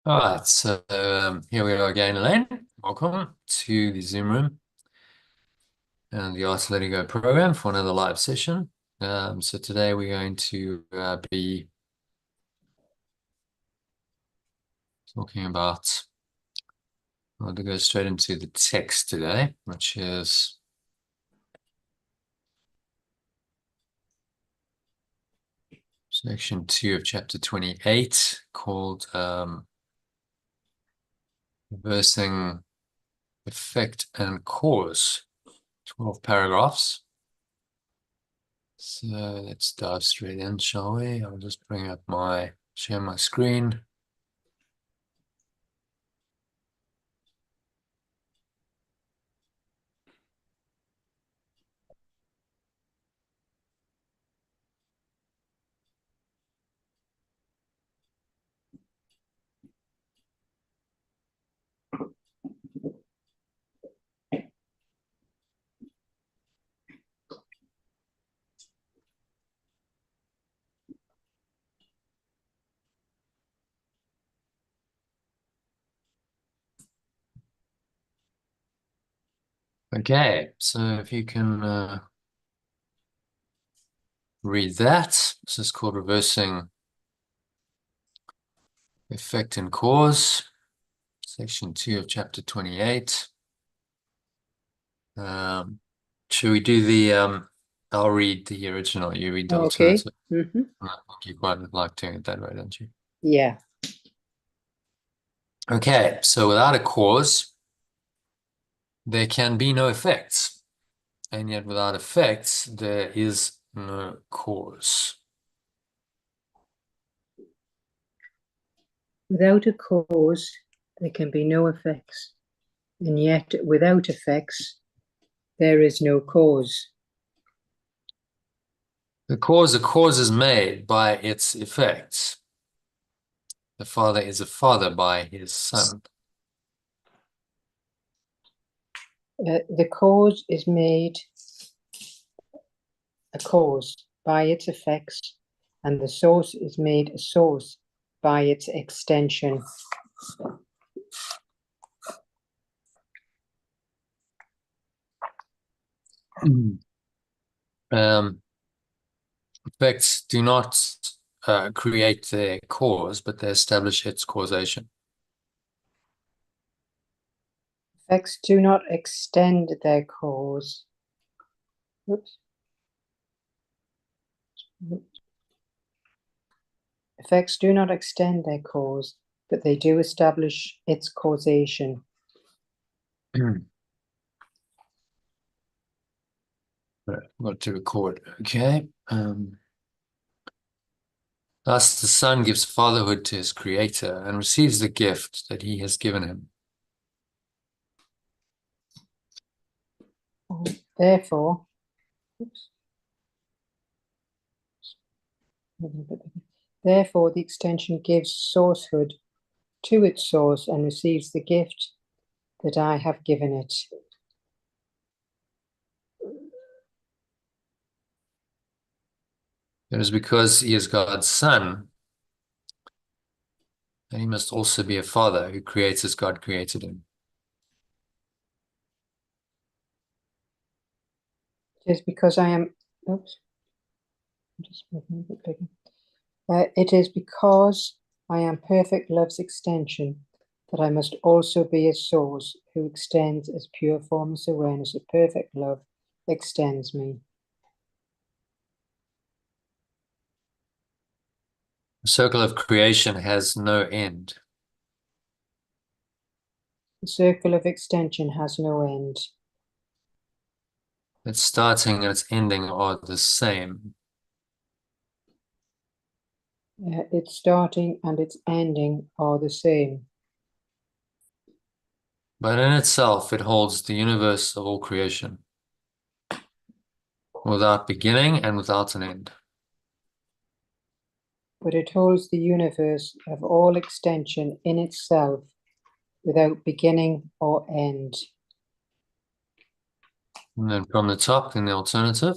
All right, so here we are again, Elaine. Welcome to the Zoom room and the Art to Let It Go program for another live session. So today we're going to be talking about, well, to go straight into the text today, which is section 2 of chapter 28, called Reversing Effect and Cause, 12 paragraphs. So let's dive straight in, shall we? I'll just share my screen. Okay, so if you can read that, this is called Reversing Effect and Cause, section 2 of chapter 28. Should we do I'll read the original, you read the Okay. alternative. Mm-hmm. I think you quite like doing it that way, don't you? Yeah. Okay, so without a cause, there can be no effects, and yet without effects, there is no cause. Without a cause, there can be no effects. And yet, without effects, there is no cause. A cause is made by its effects. The father is a father by his son. The cause is made a cause by its effects, and the source is made a source by its extension. Effects do not create their cause, but they establish its causation. Effects do not extend their cause. Oops. Effects do not extend their cause, but they do establish its causation. Got to record. Okay. Thus, the son gives fatherhood to his creator and receives the gift that he has given him. Therefore, therefore, the extension gives sourcehood to its source and receives the gift that I have given it. It is because he is God's son that he must also be a father who creates as God created him. It is because I am, oops, I'm just making it bigger. It is because I am perfect love's extension that I must also be a source who extends as pure formless awareness of perfect love extends me. The circle of creation has no end. The circle of extension has no end. Its starting and its ending are the same. Its starting and its ending are the same. But in itself, it holds the universe of all creation, without beginning and without an end. But it holds the universe of all extension in itself, without beginning or end. And then from the top in the alternative.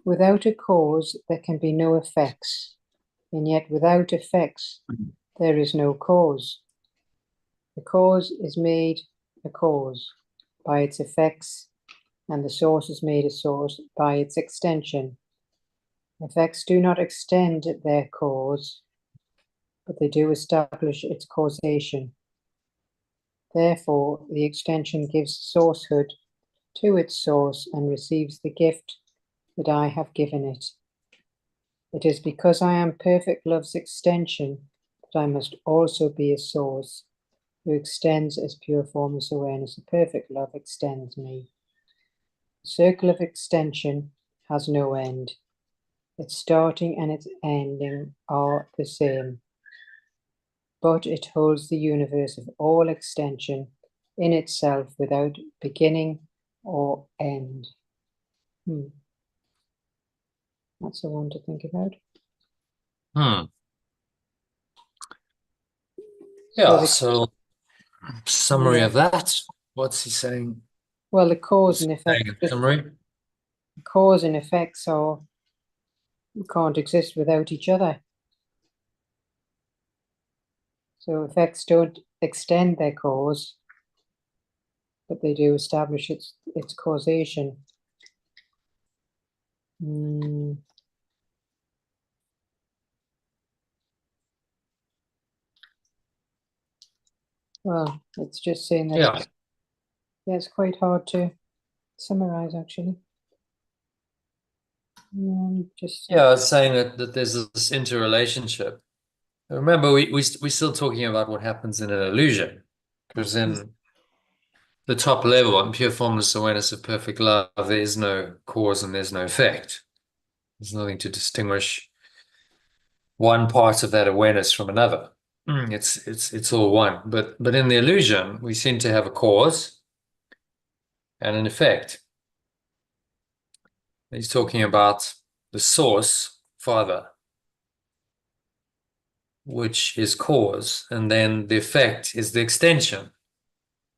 Without a cause, there can be no effects, and yet without effects, there is no cause. The cause is made a cause by its effects, and the source is made a source by its extension. Effects do not extend their cause, but they do establish its causation. Therefore, the extension gives sourcehood to its source and receives the gift that I have given it. It is because I am perfect love's extension that I must also be a source who extends as pure formless awareness. A perfect love extends me. The circle of extension has no end. Its starting and its ending are the same, but it holds the universe of all extension in itself without beginning or end. That's the one to think about. Yeah, so summary yeah. of that. What's he saying? Well, the cause What's and he effect. saying in summary? Cause and effects are can't exist without each other. So effects don't extend their cause, but they do establish its causation. Well, it's just saying that Yeah. it's quite hard to summarize, actually. Yeah, I was saying that there's this interrelationship. Remember, we're still talking about what happens in an illusion, because in the top level, in pure formless awareness of perfect love, there is no cause and there's no effect. There's nothing to distinguish one part of that awareness from another. It's all one. But in the illusion, we seem to have a cause and an effect. He's talking about the source, Father, which is cause, and then the effect is the extension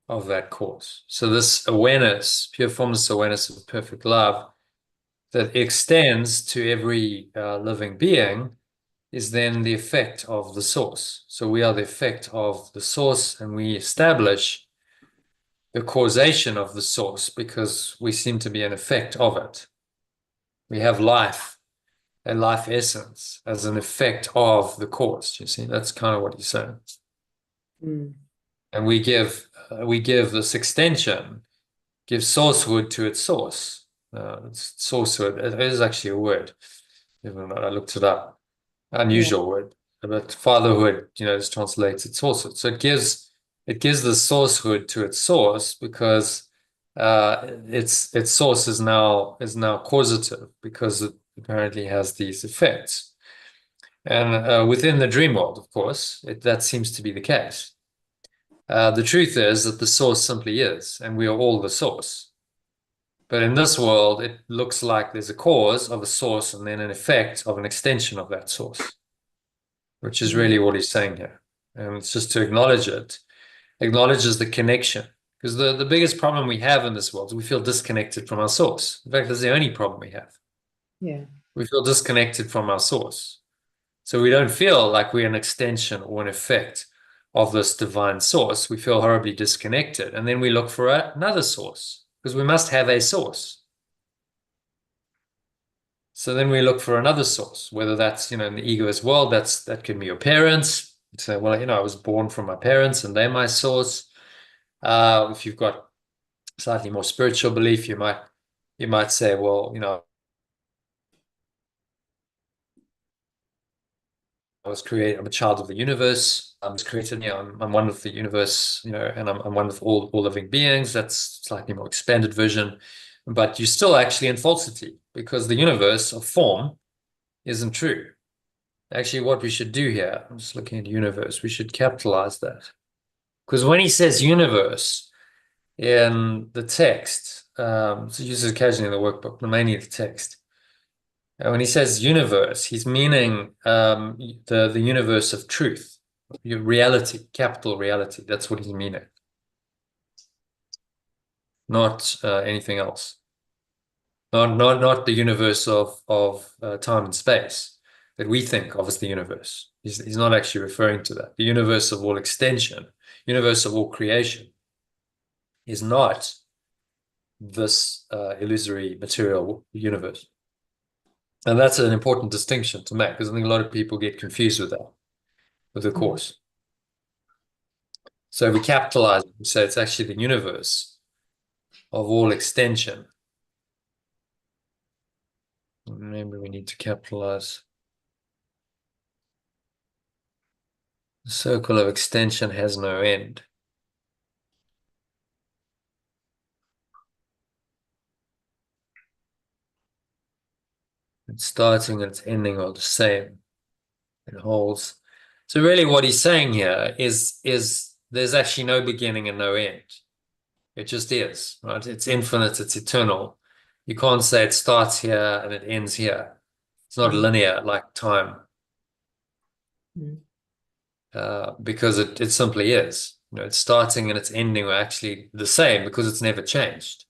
of that cause. So this awareness, pure formless awareness of perfect love, that extends to every living being, is then the effect of the source. So we are the effect of the source, and we establish the causation of the source because we seem to be an effect of it. We have life, a life essence, as an effect of the cause. You see, that's kind of what he's saying. And we give this extension, give sourcehood to its source. It's sourcehood. It is actually a word. Even though I looked it up. Unusual word. But fatherhood, is translated sourcehood. So it gives the sourcehood to its source because its source is now causative because it apparently has these effects. And within the dream world, of course, that seems to be the case. The truth is that the source simply is, and we are all the source. But in this world, it looks like there's a cause of a source and then an effect of an extension of that source, which is really what he's saying here. And it's just to acknowledge it, acknowledges the connection. Because the biggest problem we have in this world is we feel disconnected from our source. In fact, that's the only problem we have. Yeah. We feel disconnected from our source. So we don't feel like we're an extension or an effect of this divine source. We feel horribly disconnected. And then we look for another source because we must have a source. So then we look for another source, whether that's, in the egoist world, that can be your parents. You say, well, I was born from my parents and they're my source. If you've got slightly more spiritual belief, you might say, well, I'm a child of the universe. I was created, I'm one with the universe, and I'm one with all living beings. That's slightly more expanded vision. But you're still actually in falsity because the universe of form isn't true. Actually, what we should do here, I'm just looking at universe, we should capitalize that. Because when he says universe in the text, so he uses occasionally in the workbook, but mainly the text. And when he says universe, he's meaning the universe of truth, your reality, capital reality. That's what he's meaning, not anything else. Not the universe of time and space. that we think of as the universe. He's not actually referring to that. The universe of all extension, universe of all creation, is not this illusory material universe. And that's an important distinction to make, because I think a lot of people get confused with that, with the course. So we capitalize it, we say it's actually the universe of all extension. Maybe we need to capitalize. The circle of extension has no end. Its starting and its ending are the same. It holds. So really what he's saying here is there's actually no beginning and no end. It just is, right? It's infinite, it's eternal. You can't say it starts here and it ends here. It's not linear like time. Because it simply is. You know, its starting and its ending are actually the same because it's never changed.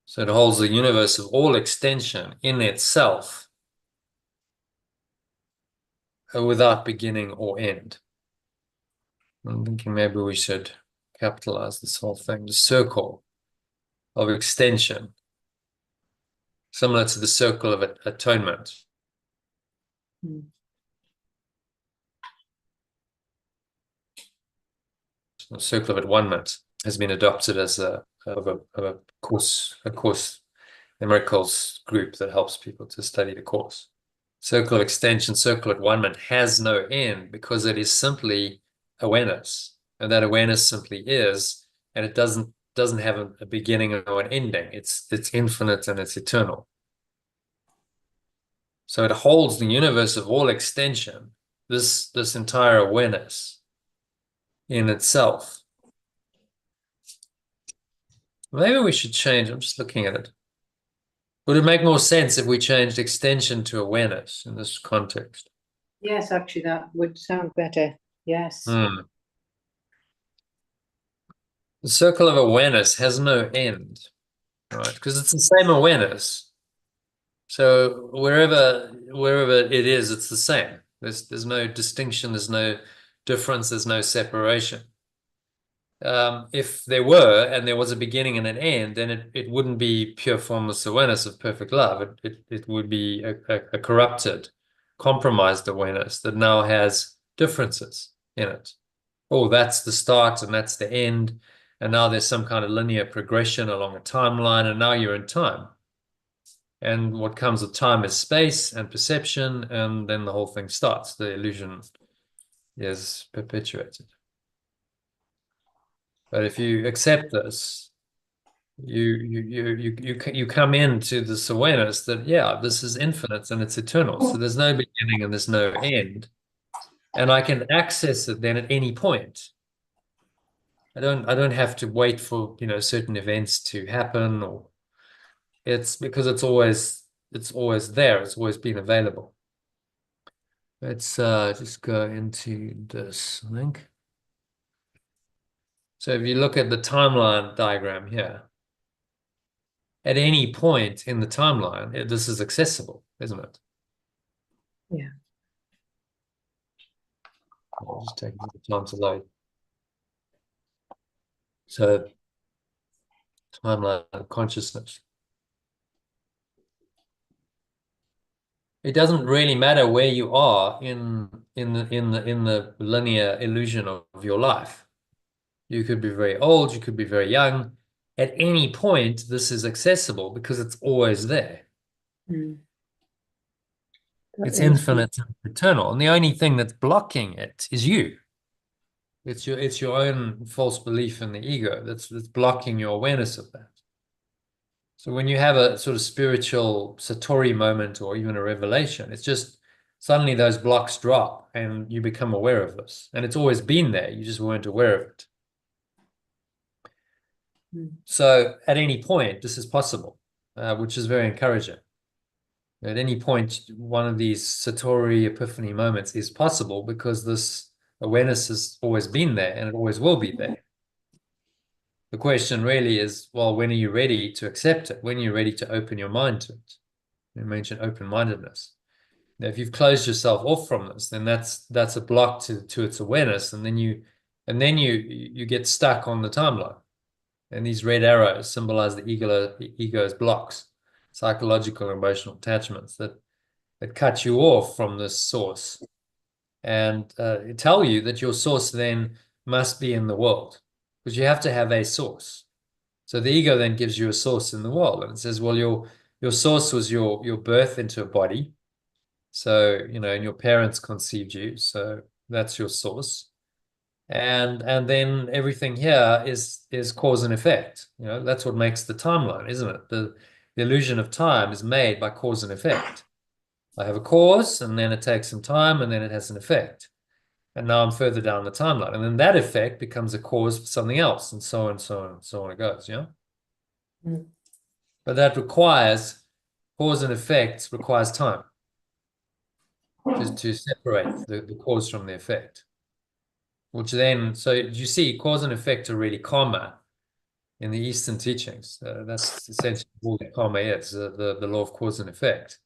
So it holds the universe of all extension in itself without beginning or end. I'm thinking maybe we should capitalize this whole thing. The circle of extension, similar to the circle of atonement. The circle of at-one-ment has been adopted as a course numericals group that helps people to study the course. Circle of extension, circle of at-one-ment has no end because it is simply awareness, and that awareness simply is, and it doesn't have a beginning or an ending. It's infinite and it's eternal. So it holds the universe of all extension, this entire awareness in itself. Maybe we should change. I'm just looking at it. Would it make more sense if we changed extension to awareness in this context? Yes, actually, that would sound better. Yes. The circle of awareness has no end, right? Because it's the same awareness. So wherever it is, it's the same. There's no distinction, there's no difference, there's no separation. If there were, and there was a beginning and an end, then it wouldn't be pure formless awareness of perfect love. It would be a corrupted, compromised awareness that now has differences in it. Oh, that's the start and that's the end. And now there's some kind of linear progression along a timeline, and now you're in time. And what comes with time is space and perception, and then the whole thing starts. The illusion is perpetuated. But if you accept this, you come into this awareness that, yeah, this is infinite and it's eternal. So there's no beginning and there's no end. And I can access it then at any point. I don't have to wait for, certain events to happen, or it's because it's always there. It's always been available. Let's just go into this link. So if you look at the timeline diagram here, at any point in the timeline, this is accessible, isn't it? Yeah. I'll just take a little time to load. So timeline of consciousness. It doesn't really matter where you are in the linear illusion of your life. You could be very old, you could be very young. At any point, this is accessible because it's always there. It's infinite and eternal. And the only thing that's blocking it is you. It's your own false belief in the ego that's blocking your awareness of that. So when you have a sort of spiritual satori moment or even a revelation, it's just suddenly those blocks drop and you become aware of this. And it's always been there. You just weren't aware of it. So at any point, this is possible, which is very encouraging. At any point, one of these satori epiphany moments is possible because this awareness has always been there and it always will be there. The question really is, well, when are you ready to accept it? When are you ready to open your mind to it? We mentioned open-mindedness. Now, if you've closed yourself off from this, then that's a block to its awareness, and then you get stuck on the timeline. And these red arrows symbolize the ego's blocks, psychological and emotional attachments that cut you off from this source, and tell you that your source then must be in the world, because you have to have a source. So the ego then gives you a source in the world, and it says, well, your source was your birth into a body. So, and your parents conceived you, so that's your source. And then everything here is cause and effect. That's what makes the timeline, isn't it? The illusion of time is made by cause and effect. I have a cause, and then it takes some time, and then it has an effect. And now I'm further down the timeline. And then that effect becomes a cause for something else, and so on, and so on, and so on it goes, yeah? Mm. But that requires cause and effect requires time to separate the cause from the effect. Which then, so you see, cause and effect are really karma in the Eastern teachings. That's essentially all that karma is, the law of cause and effect.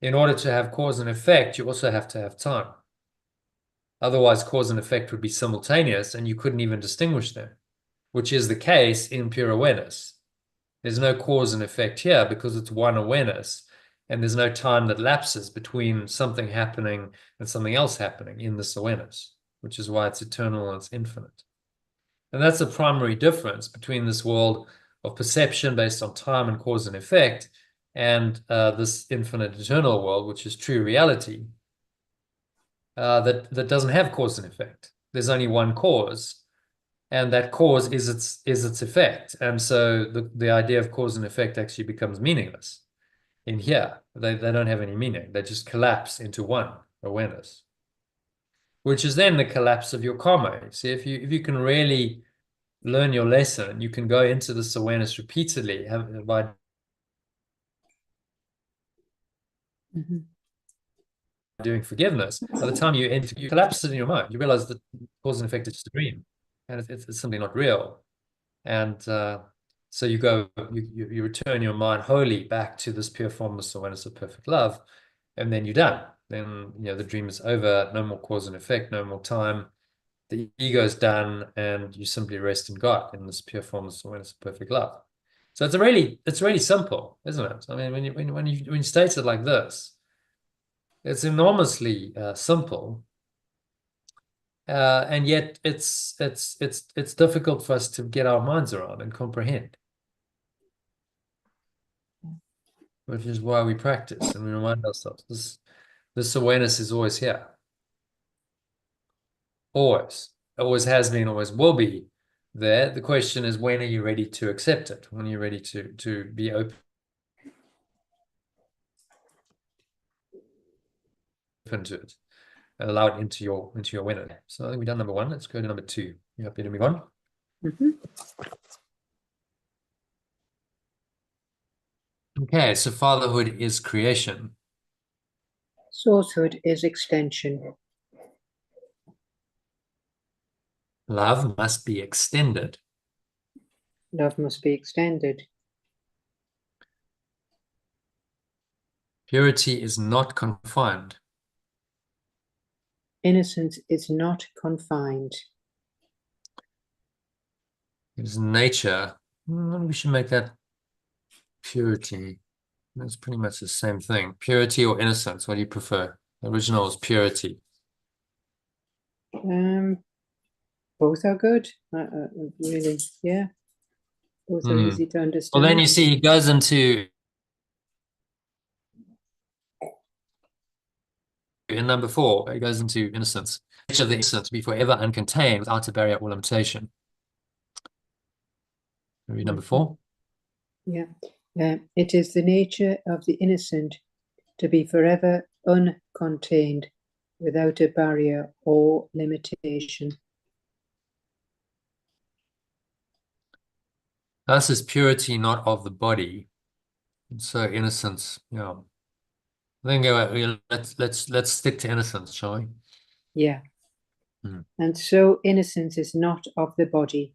In order to have cause and effect, you also have to have time. Otherwise, cause and effect would be simultaneous and you couldn't even distinguish them, which is the case in pure awareness. There's no cause and effect here because it's one awareness, and there's no time that lapses between something happening and something else happening in this awareness, which is why it's eternal and it's infinite. And that's the primary difference between this world of perception based on time and cause and effect and this infinite eternal world, which is true reality, that doesn't have cause and effect. There's only one cause, and that cause is its effect. And so the idea of cause and effect actually becomes meaningless in here. They don't have any meaning. They just collapse into one awareness, which is then the collapse of your karma. See, if you can really learn your lesson, you can go into this awareness repeatedly by Mhm. doing forgiveness. By the time you collapse it in your mind, you realize that cause and effect is just a dream, and it's something not real. And so you return your mind wholly back to this pure formless awareness of perfect love, and then you're done. Then the dream is over. No more cause and effect. No more time. The ego is done, and you simply rest in God in this pure formless awareness of perfect love. So it's really simple, isn't it? I mean, when you state it like this, it's enormously simple, and yet it's difficult for us to get our minds around and comprehend, which is why we practice and we remind ourselves this awareness is always here, always has been, always will be there. The question is, when are you ready to accept it? When are you ready to be open to it and allow it into your awareness? So I think we've done number one. Let's go to number two. You happy to move on? Mhm. Okay, so fatherhood is creation. Sourcehood is extension. Love must be extended. Love must be extended. Purity is not confined. Innocence is not confined. It is nature. We should make that purity. That's pretty much the same thing. Purity or innocence, what do you prefer? The original is purity. Um, Both are good. Really, yeah. Both are easy to Well, then understand. you see he goes into, in number four, he goes into innocence. Nature of the innocent to be forever uncontained without a barrier or limitation. Read number Mhm. four. Yeah. It is the nature of the innocent to be forever uncontained without a barrier or limitation. Thus is purity not of the body. So innocence, Then let's stick to innocence, shall we? Yeah. Hmm. And so innocence is not of the body.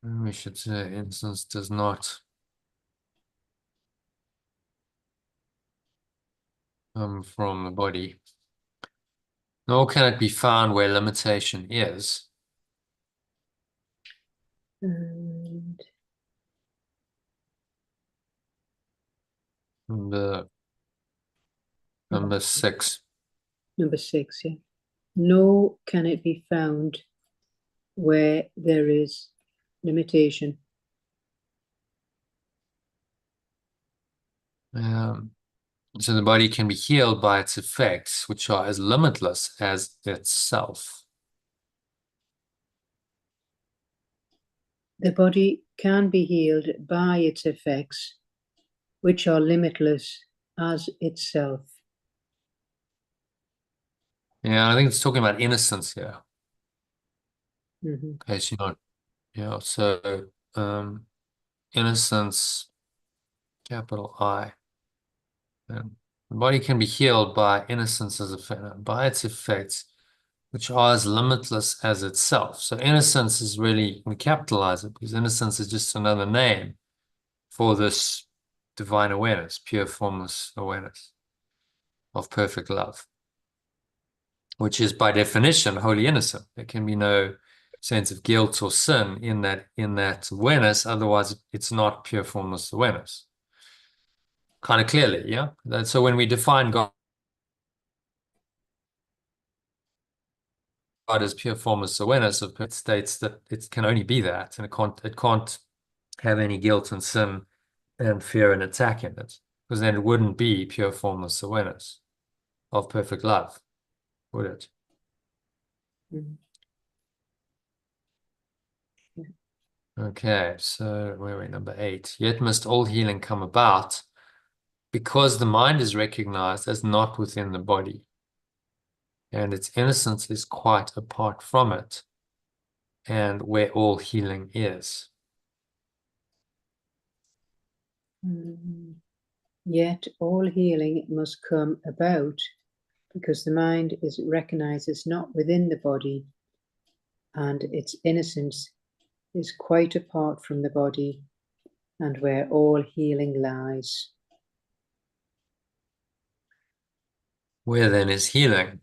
We should say innocence does not from the body. Nor can it be found where limitation is. And Number 6. number 6, yeah. Nor can it be found where there is limitation. So the body can be healed by its effects, which are as limitless as itself. The body can be healed by its effects, which are limitless as itself. Yeah, I think it's talking about innocence here. Mm-hmm. Okay, so yeah, so innocence, capital I. And the body can be healed by innocence as by its effects, which are as limitless as itself. So innocence is really, we capitalize it because innocence is just another name for this divine awareness, pure formless awareness of perfect love, which is by definition wholly innocent. There can be no sense of guilt or sin in that awareness. Otherwise, it's not pure formless awareness. Kind of clearly, yeah. So when we define God as pure formless awareness, it states that it can only be that, and it can't have any guilt and sin and fear and attack in it, because then it wouldn't be pure formless awareness of perfect love, would it? Mm-hmm. Okay, so where are we? Number 8. Yet must all healing come about because the mind is recognized as not within the body, and its innocence is quite apart from it, and where all healing is. Yet all healing must come about because the mind is recognized as not within the body, and its innocence is quite apart from the body, and where all healing lies. Where then is healing?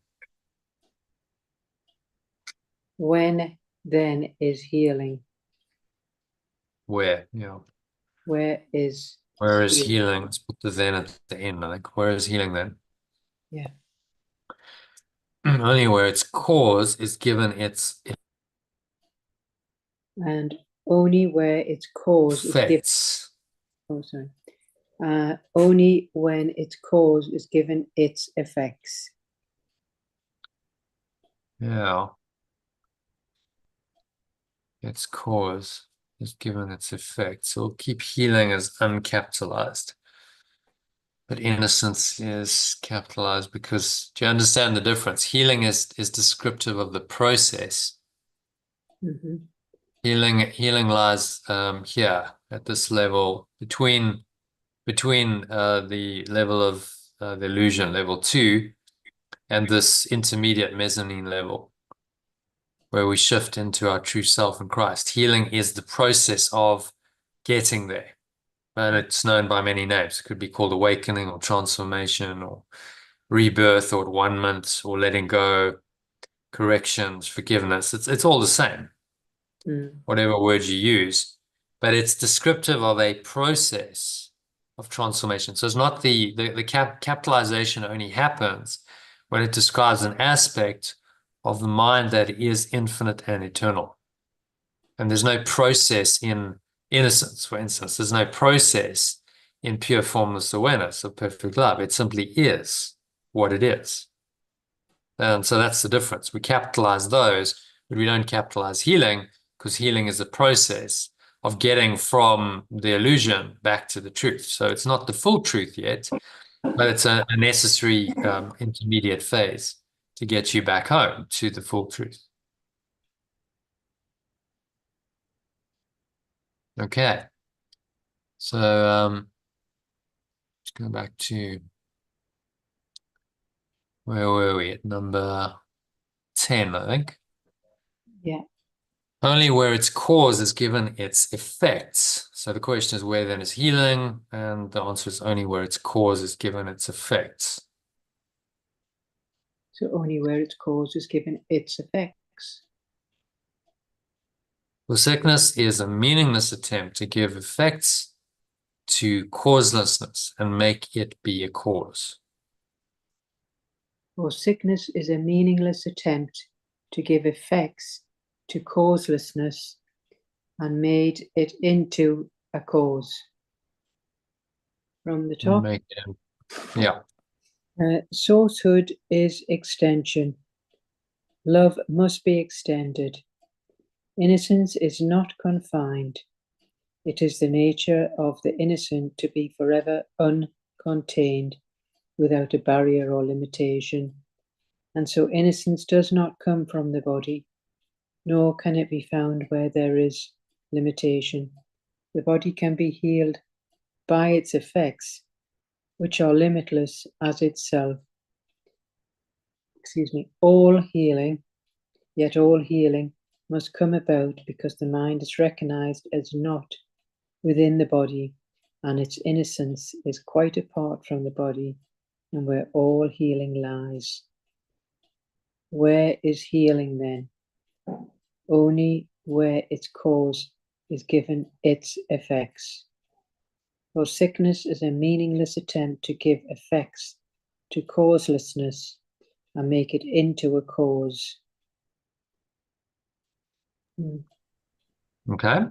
When then is healing? Where? Yeah. Where is Where is healing? healing? Let's put the then at the end, I think. Where is healing then? Yeah. Only where its cause is given its And only where its cause is given. effects. Oh, sorry. Only when its cause is given its effects. Yeah. Its cause is given its effects. So we'll keep healing as uncapitalized. But innocence is capitalized because, do you understand the difference? Healing is descriptive of the process. Mm-hmm. Healing lies here at this level between the level of the illusion, level 2, and this intermediate mezzanine level, where we shift into our true self in Christ. Healing is the process of getting there, and it's known by many names. It could be called awakening or transformation or rebirth or one-ment or letting go, corrections, forgiveness. It's all the same, whatever word you use, but it's descriptive of a process of transformation. So it's not the capitalization only happens when it describes an aspect of the mind that is infinite and eternal. And there's no process in innocence, for instance. There's no process in pure formless awareness of perfect love. It simply is what it is. And so that's the difference. We capitalize those, but we don't capitalize healing because healing is a process of getting from the illusion back to the truth. So it's not the full truth yet, but it's a necessary intermediate phase to get you back home to the full truth. Okay. So let's go back to where were we at number 10, I think. Yeah. Only where its cause is given its effects. So the question is where then is healing? And the answer is only where its cause is given its effects. So only where its cause is given its effects. Well, sickness is a meaningless attempt to give effects to causelessness and make it be a cause. Or sickness is a meaningless attempt to give effects to causelessness and made it into a cause. From the top. Make it, yeah. Sourcehood is extension. Love must be extended. Innocence is not confined. It is the nature of the innocent to be forever uncontained, without a barrier or limitation. And so innocence does not come from the body, nor can it be found where there is limitation. The body can be healed by its effects, which are limitless as itself. All healing, yet all healing must come about because the mind is recognized as not within the body, and its innocence is quite apart from the body, and where all healing lies. Where is healing then? Only where its cause is given its effects. For sickness is a meaningless attempt to give effects to causelessness and make it into a cause. Okay.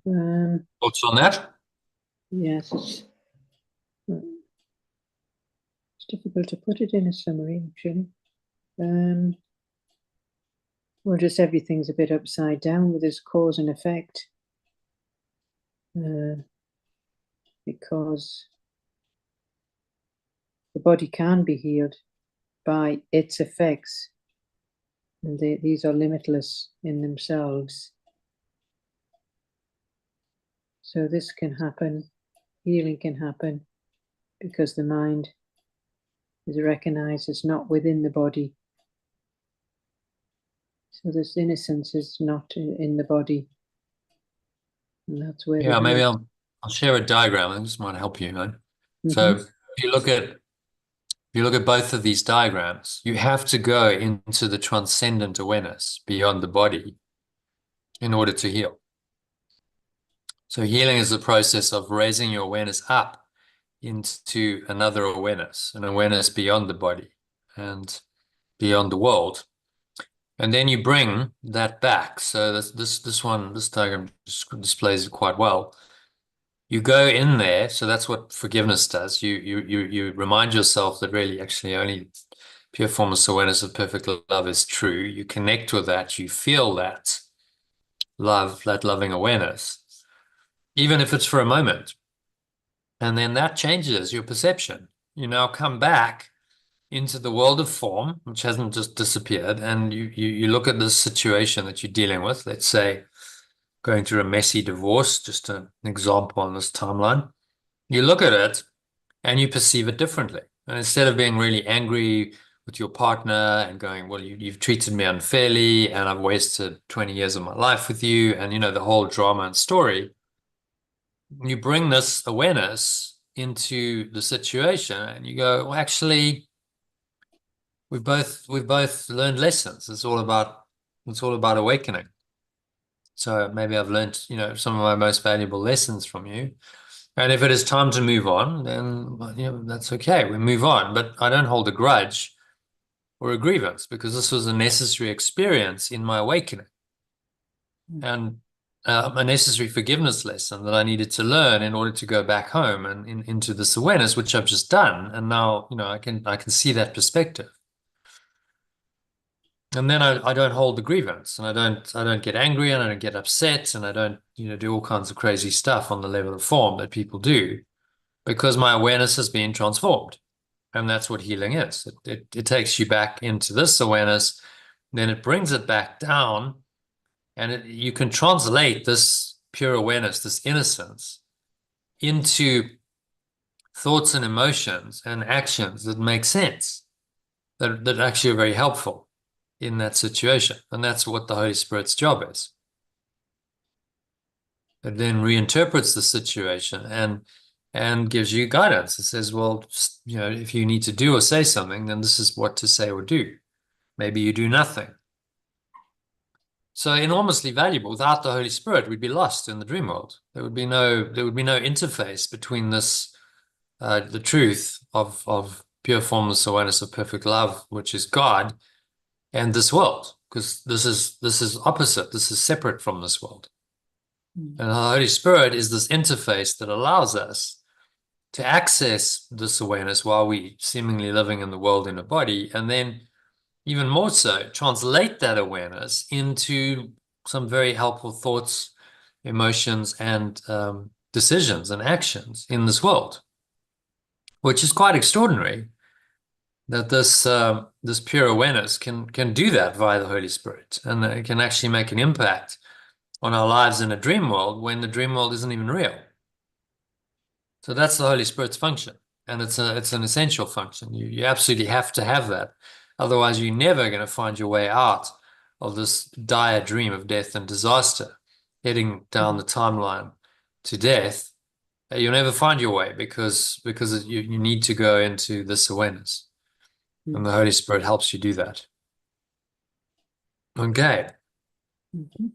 Thoughts on that? Yes, it's difficult to put it in a summary, actually. Well, just everything's a bit upside down with this cause and effect. Because the body can be healed by its effects, and these are limitless in themselves. So this can happen, healing can happen, because the mind is recognized as not within the body. So this innocence is not in the body. And that's where Yeah, maybe I'll share a diagram. This might help you, man. So if you look at both of these diagrams, you have to go into the transcendent awareness beyond the body in order to heal. So healing is the process of raising your awareness up into another awareness, an awareness beyond the body and beyond the world. And then you bring that back. So this diagram displays it quite well. You go in there, so that's what forgiveness does. You remind yourself that really actually only pure formless awareness of perfect love is true. You connect with that, you feel that love, that loving awareness, even if it's for a moment. And then that changes your perception. You now come back into the world of form, which hasn't just disappeared, and you look at this situation that you're dealing with, let's say going through a messy divorce, just an example on this timeline. You look at it and you perceive it differently. And instead of being really angry with your partner and going, well, you've treated me unfairly and I've wasted 20 years of my life with you, and the whole drama and story, you bring this awareness into the situation and you go, well, actually, we've both learned lessons. It's all about awakening. So maybe I've learned, some of my most valuable lessons from you. And if it is time to move on, then that's okay. We move on. But I don't hold a grudge or a grievance because this was a necessary experience in my awakening and a necessary forgiveness lesson that I needed to learn in order to go back home and into this awareness, which I've just done. And now, I can see that perspective. And then I don't hold the grievance, and I don't get angry, and I don't get upset, and I don't do all kinds of crazy stuff on the level of form that people do, because my awareness has been transformed. And that's what healing is. It takes you back into this awareness, then it brings it back down, and you can translate this pure awareness, this innocence, into thoughts and emotions and actions that make sense, that actually are very helpful in that situation. And that's what the Holy Spirit's job is. It then reinterprets the situation and and gives you guidance. It says, well, if you need to do or say something, then this is what to say or do. Maybe you do nothing. So enormously valuable. Without the Holy Spirit, we'd be lost in the dream world. There would be no interface between this, the truth of pure formless awareness of perfect love, which is God, and this world, because this is opposite. This is separate from this world. Mm. And the Holy Spirit is this interface that allows us to access this awareness while we seemingly living in the world in a body, and then even more so, translate that awareness into some very helpful thoughts, emotions, and decisions and actions in this world, which is quite extraordinary that this pure awareness can do that via the Holy Spirit, and that it can actually make an impact on our lives in a dream world when the dream world isn't even real. So that's the Holy Spirit's function, and it's an essential function. You absolutely have to have that. Otherwise, you're never going to find your way out of this dire dream of death and disaster, heading down the timeline to death. You'll never find your way because you need to go into this awareness, and Mm. the Holy Spirit helps you do that. Okay. Mhm.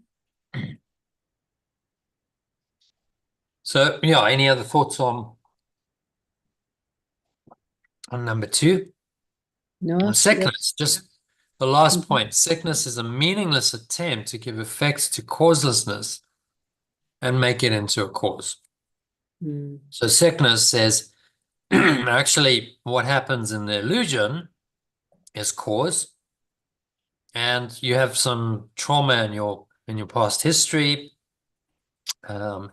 So, yeah, any other thoughts on number two? No, Sickness, just the last mhm. point. Sickness is a meaningless attempt to give effects to causelessness and make it into a cause. Mm. So sickness says, actually, what happens in the illusion is cause, and you have some trauma in your past history, and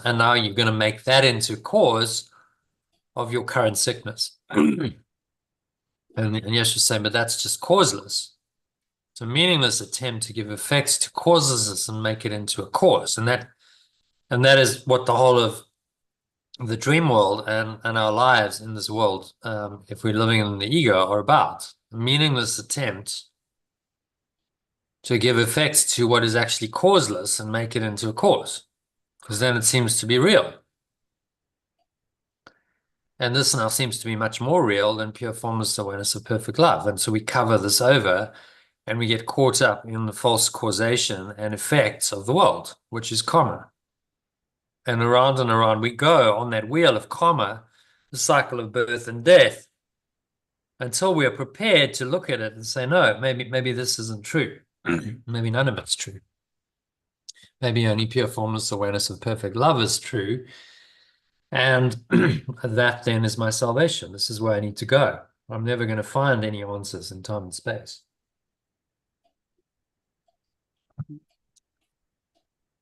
now you're going to make that into cause of your current sickness. And yes, you're saying, but that's just causeless. It's a meaningless attempt to give effects to causes and make it into a cause. And that is what the whole of the dream world and our lives in this world, if we're living in the ego, are about. A meaningless attempt to give effects to what is actually causeless and make it into a cause, because then it seems to be real. And this now seems to be much more real than pure formless awareness of perfect love. And so we cover this over and we get caught up in the false causation and effects of the world, which is karma. And around we go on that wheel of karma, the cycle of birth and death, until we are prepared to look at it and say, no, maybe this isn't true. Maybe none of it's true. Maybe only pure formless awareness of perfect love is true. And that then is my salvation. This is where I need to go. I'm never going to find any answers in time and space.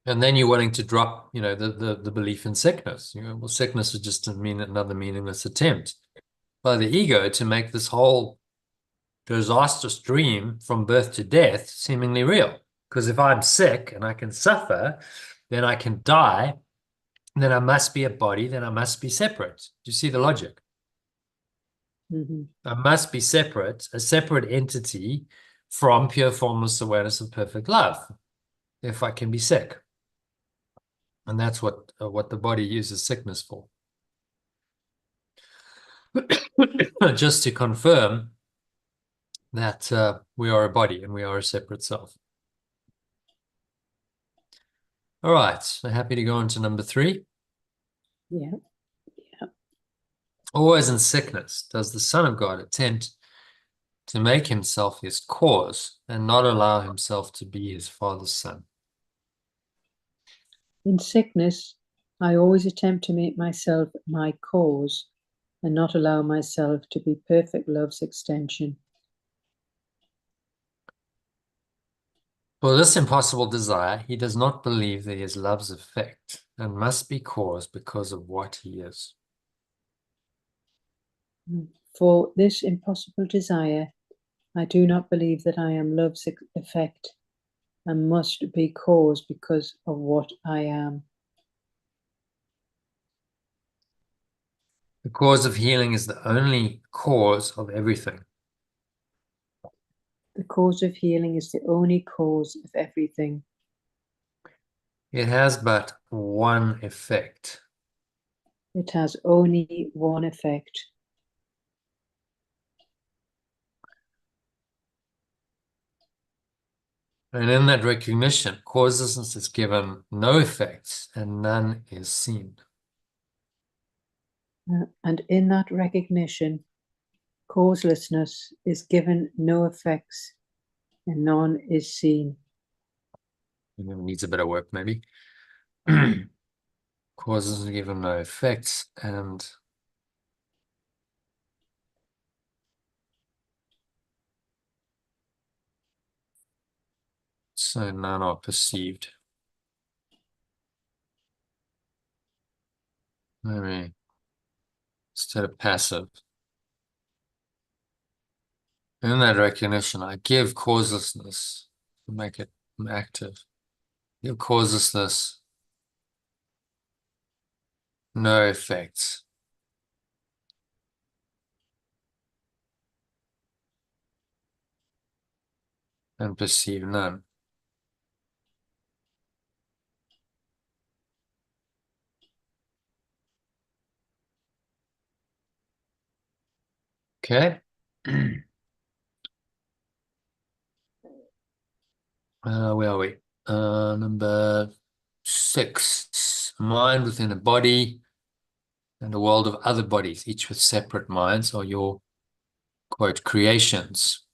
And then you're willing to drop, the belief in sickness. Well, sickness is just another meaningless attempt by the ego to make this whole disastrous dream from birth to death seemingly real. Because if I'm sick and I can suffer, then I can die, then I must be a body, then I must be separate. Do you see the logic? Mhm. I must be separate, a separate entity from pure formless awareness of perfect love, if I can be sick. And that's what the body uses sickness for. Just to confirm that we are a body and we are a separate self. All right, so happy to go on to number three. Yeah. Always in sickness does the Son of God attempt to make himself his cause and not allow himself to be his Father's son. In sickness, I always attempt to make myself my cause and not allow myself to be perfect love's extension. For this impossible desire, he does not believe that he is love's effect and must be caused because of what he is. For this impossible desire, I do not believe that I am love's effect and must be cause because of what I am. The cause of healing is the only cause of everything. The cause of healing is the only cause of everything. It has but one effect. It has only one effect. And in that recognition, causelessness is given no effects and none is seen. And in that recognition, causelessness is given no effects and none is seen. It needs a bit of work, maybe. Causes are given no effects and so none are perceived. Maybe instead of passive. In that recognition, I give causelessness to make it active. Give causelessness no effects. And perceive none. Okay. Where are we? Number 6. Mind within a body and a world of other bodies, each with separate minds, are your, quote, creations.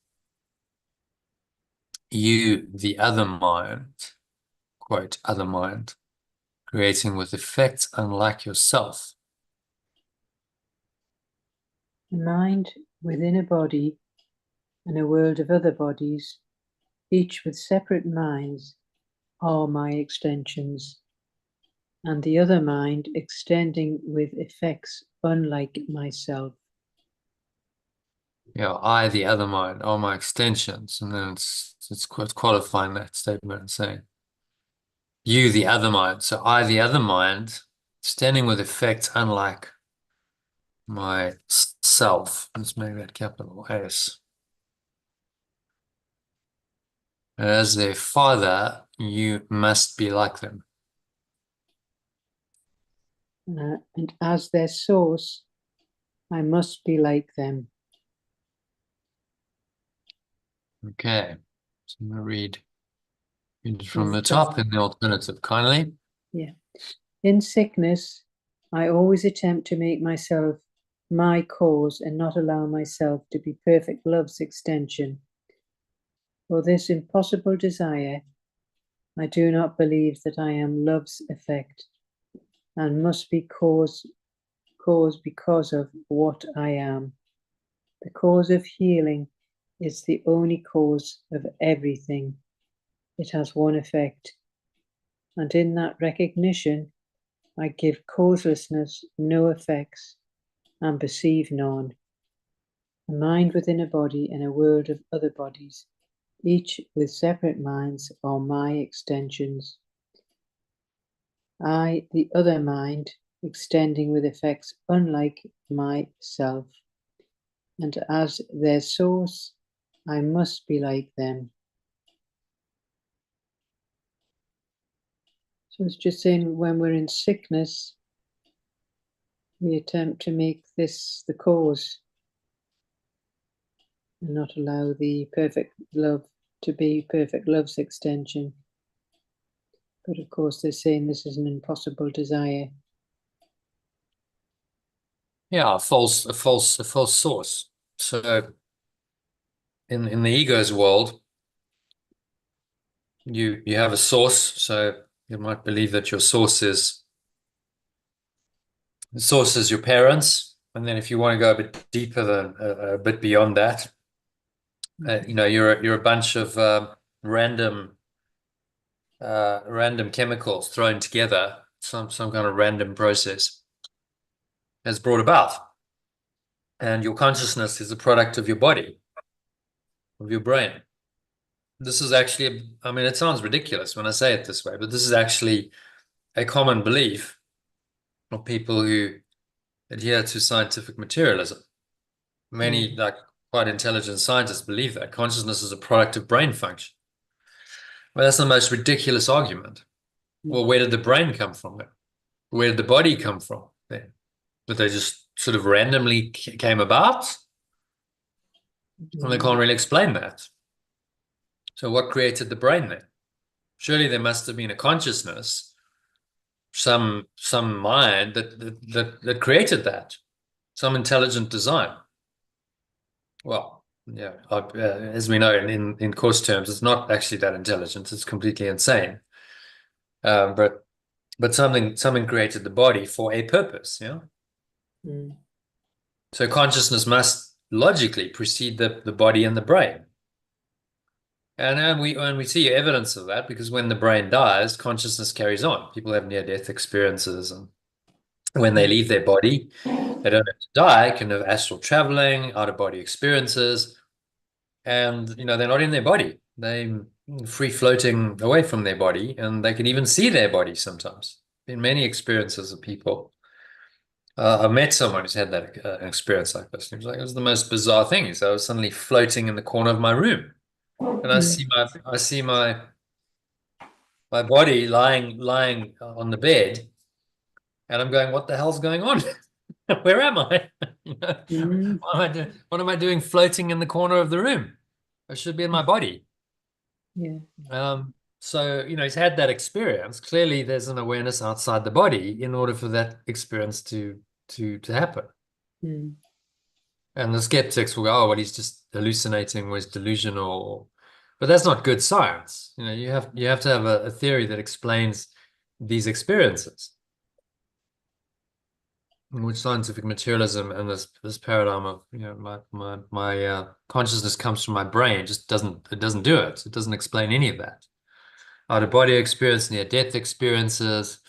You, the other mind, quote, other mind, creating with effects unlike yourself. A mind within a body and a world of other bodies, each with separate minds, are my extensions, and the other mind extending with effects unlike myself. Yeah, I, the other mind, are my extensions. And then it's qualifying that statement and saying, you, the other mind. So I, the other mind, standing with effects unlike myself. Let's make that capital S. As their father, you must be like them. And as their source, I must be like them. Okay. So I'm going to read from the Yes, top in the alternative kindly. yeah. In sickness, I always attempt to make myself my cause and not allow myself to be perfect love's extension. For this impossible desire, I do not believe that I am love's effect and must be cause because of what I am. The cause of healing is the only cause of everything. It has one effect, and in that recognition, I give causelessness no effects and perceive none. A mind within a body and a world of other bodies, each with separate minds, are my extensions. I, the other mind, extending with effects unlike myself, and as their source, I must be like them. So it's just saying when we're in sickness, we attempt to make this the cause and not allow the perfect love to be perfect love's extension. But of course, they're saying this is an impossible desire. Yeah, a false source. So in the ego's world, you have a source, so you might believe that your source is your parents, and then if you want to go a bit deeper than a bit beyond that, you're a bunch of random chemicals thrown together, some kind of random process has brought about, and your consciousness is a product of your body, of your brain. This is actually, I mean, it sounds ridiculous when I say it this way, but this is actually a common belief of people who adhere to scientific materialism. Many, like quite intelligent scientists, believe that consciousness is a product of brain function. Well, that's the most ridiculous argument. Well, where did the brain come from then? Where did the body come from then? That they just sort of randomly came about, and they can't really explain that. So what created the brain then? Surely there must have been a consciousness, some mind that created that, some intelligent design. Well, yeah, as we know in course terms, it's not actually that intelligent. It's completely insane. But something created the body for a purpose. Yeah. Mm. So consciousness must logically precede the body and the brain. And we see evidence of that because when the brain dies, consciousness carries on. People have near-death experiences, and when they Mm. leave their body, they don't have to die, can have astral traveling, out-of-body experiences, and they're not in their body. They're free floating away from their body, and they can even see their body sometimes. In many experiences of people, I met someone who's had that an experience like this. He was like, it was the most bizarre thing. He said, I was suddenly floating in the corner of my room, and Mm. I see my body lying on the bed, and I'm going, what the hell's going on? Where am I? Mm. What am I doing floating in the corner of the room? I should be in my body. Yeah. So, he's had that experience. Clearly, there's an awareness outside the body in order for that experience to happen. Mm. And the skeptics will go, oh, well, he's just hallucinating or he's delusional. But that's not good science. You have to have a theory that explains these experiences, in which scientific materialism and this paradigm of my consciousness comes from my brain just doesn't do it. It doesn't explain any of that. Out of body experience, near death experiences,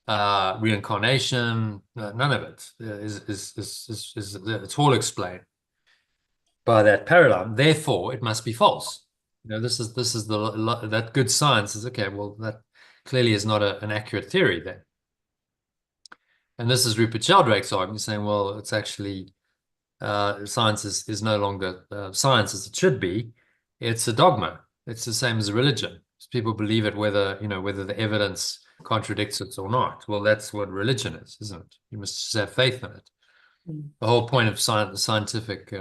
reincarnation, none of it is it's all explained by that paradigm. Therefore, it must be false. This is that good science is okay. Well, that clearly is not an accurate theory then. And this is Rupert Sheldrake's argument, saying, well, it's actually science is no longer science as it should be. It's a dogma. It's the same as a religion. People believe it whether the evidence contradicts it or not. Well, that's what religion is, isn't it? You must just have faith in it. Mm. The whole point of the scientific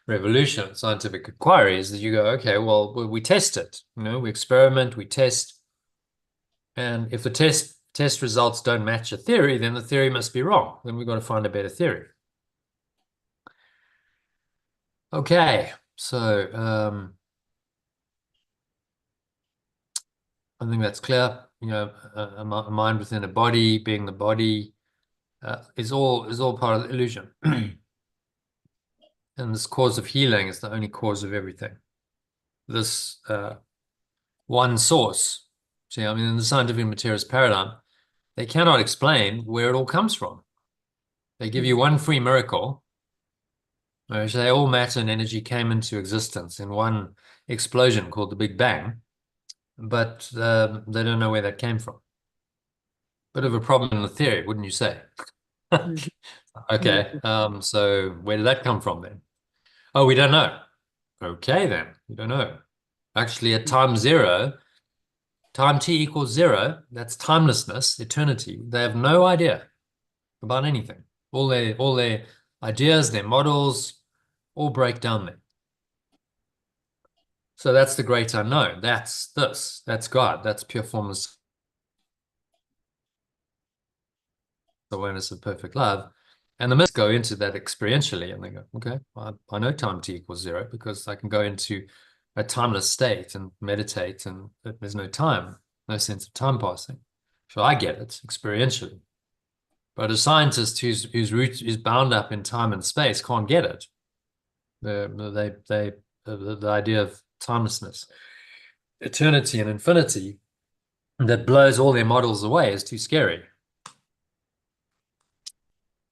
revolution, scientific inquiry, is that you go, okay, well, we test it. We experiment, we test, and if the test results don't match a theory, then the theory must be wrong. Then we've got to find a better theory. Okay, so I think that's clear. A mind within a body, being the body, is all part of the illusion. And this cause of healing is the only cause of everything. This one source. See, I mean, in the scientific materialist paradigm, they cannot explain where it all comes from. They give you one free miracle, which they all matter and energy came into existence in one explosion called the Big Bang, but they don't know where that came from. Bit of a problem in the theory, wouldn't you say? Mm. Yeah. Okay, so where did that come from then? Oh, we don't know. Okay, then, we don't know. Actually, at time zero, time t equals zero, that's timelessness, eternity. They have no idea about anything. All their ideas, their models, all break down there. So that's the great unknown. That's God. That's pure formless awareness of perfect love. And the myths go into that experientially, and they go, okay, well, I know time t equals zero because I can go into a timeless state and meditate, and there's no time, no sense of time passing. So I get it experientially. But a scientist whose root is bound up in time and space can't get it. The idea of timelessness, eternity, and infinity that blows all their models away is too scary.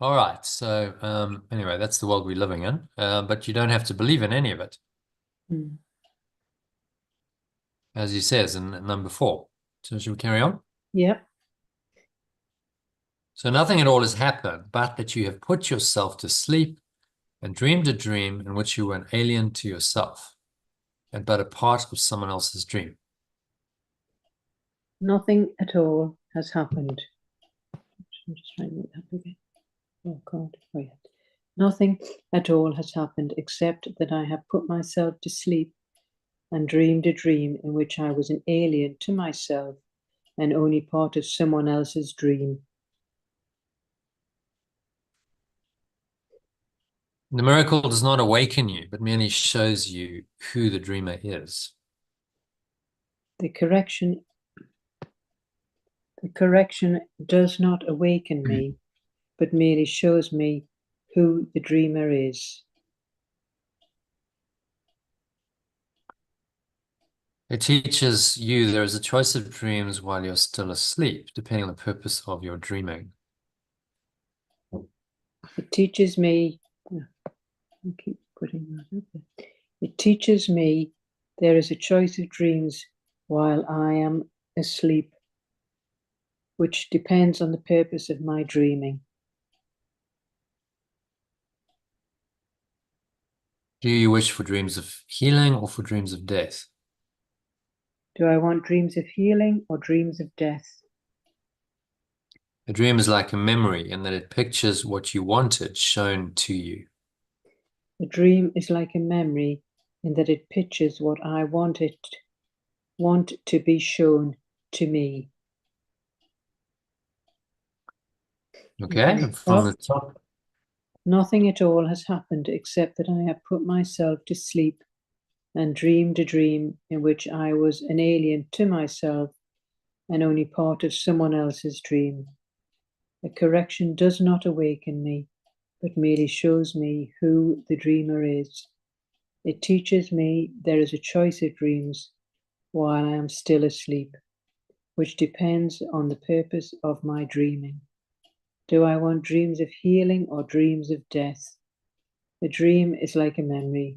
All right. So anyway, that's the world we're living in. But you don't have to believe in any of it, Mm. as he says in number 4. So should we carry on? Yeah. So nothing at all has happened, but that you have put yourself to sleep and dreamed a dream in which you were an alien to yourself, and but a part of someone else's dream. Nothing at all has happened. I'm just trying to make that bigger. Oh God, oh yeah. Nothing at all has happened except that I have put myself to sleep and dreamed a dream in which I was an alien to myself and only part of someone else's dream. The miracle does not awaken you, but merely shows you who the dreamer is. The correction does not awaken me, but merely shows me who the dreamer is. It teaches you there is a choice of dreams while you're still asleep, depending on the purpose of your dreaming. It teaches me, I keep putting that up there. It teaches me there is a choice of dreams while I am asleep, which depends on the purpose of my dreaming. Do you wish for dreams of healing or for dreams of death? Do I want dreams of healing or dreams of death? A dream is like a memory in that it pictures what you wanted shown to you. A dream is like a memory in that it pictures what I want to be shown to me. Okay, and from the top. Nothing at all has happened except that I have put myself to sleep and dreamed a dream in which I was an alien to myself and only part of someone else's dream. A correction does not awaken me, but merely shows me who the dreamer is. It teaches me there is a choice of dreams while I am still asleep, which depends on the purpose of my dreaming. Do I want dreams of healing or dreams of death? A dream is like a memory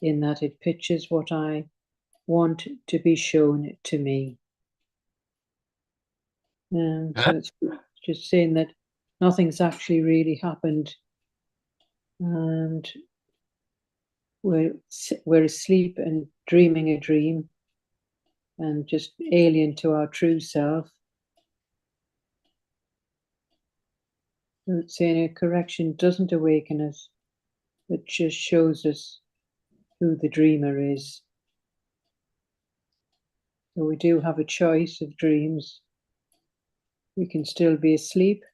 in that it pictures what I want to be shown to me. So it's just saying that nothing's actually really happened and we're asleep and dreaming a dream and just alien to our true self. So it's saying a correction doesn't awaken us, it just shows us who the dreamer is. So we do have a choice of dreams. We can still be asleep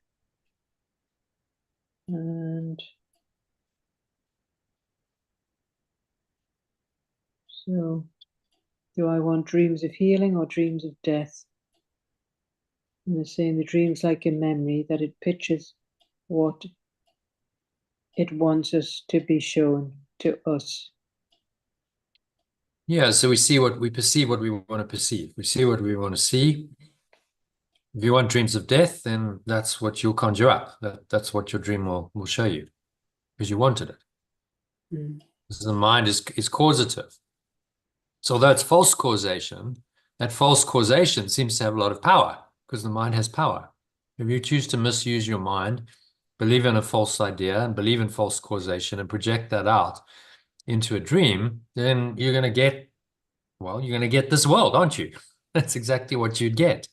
and so do I want dreams of healing or dreams of death? And they're saying the dream's like a memory that it pictures what it wants us to be shown to us. Yeah, so we perceive what we want to perceive. We see what we want to see. If you want dreams of death, then that's what you'll conjure up. That's what your dream will show you because you wanted it. Mm. The mind is causative. So although it's false causation, that false causation seems to have a lot of power because the mind has power. If you choose to misuse your mind, believe in a false idea and believe in false causation and project that out into a dream, then you're going to get, well, you're going to get this world, aren't you? That's exactly what you'd get.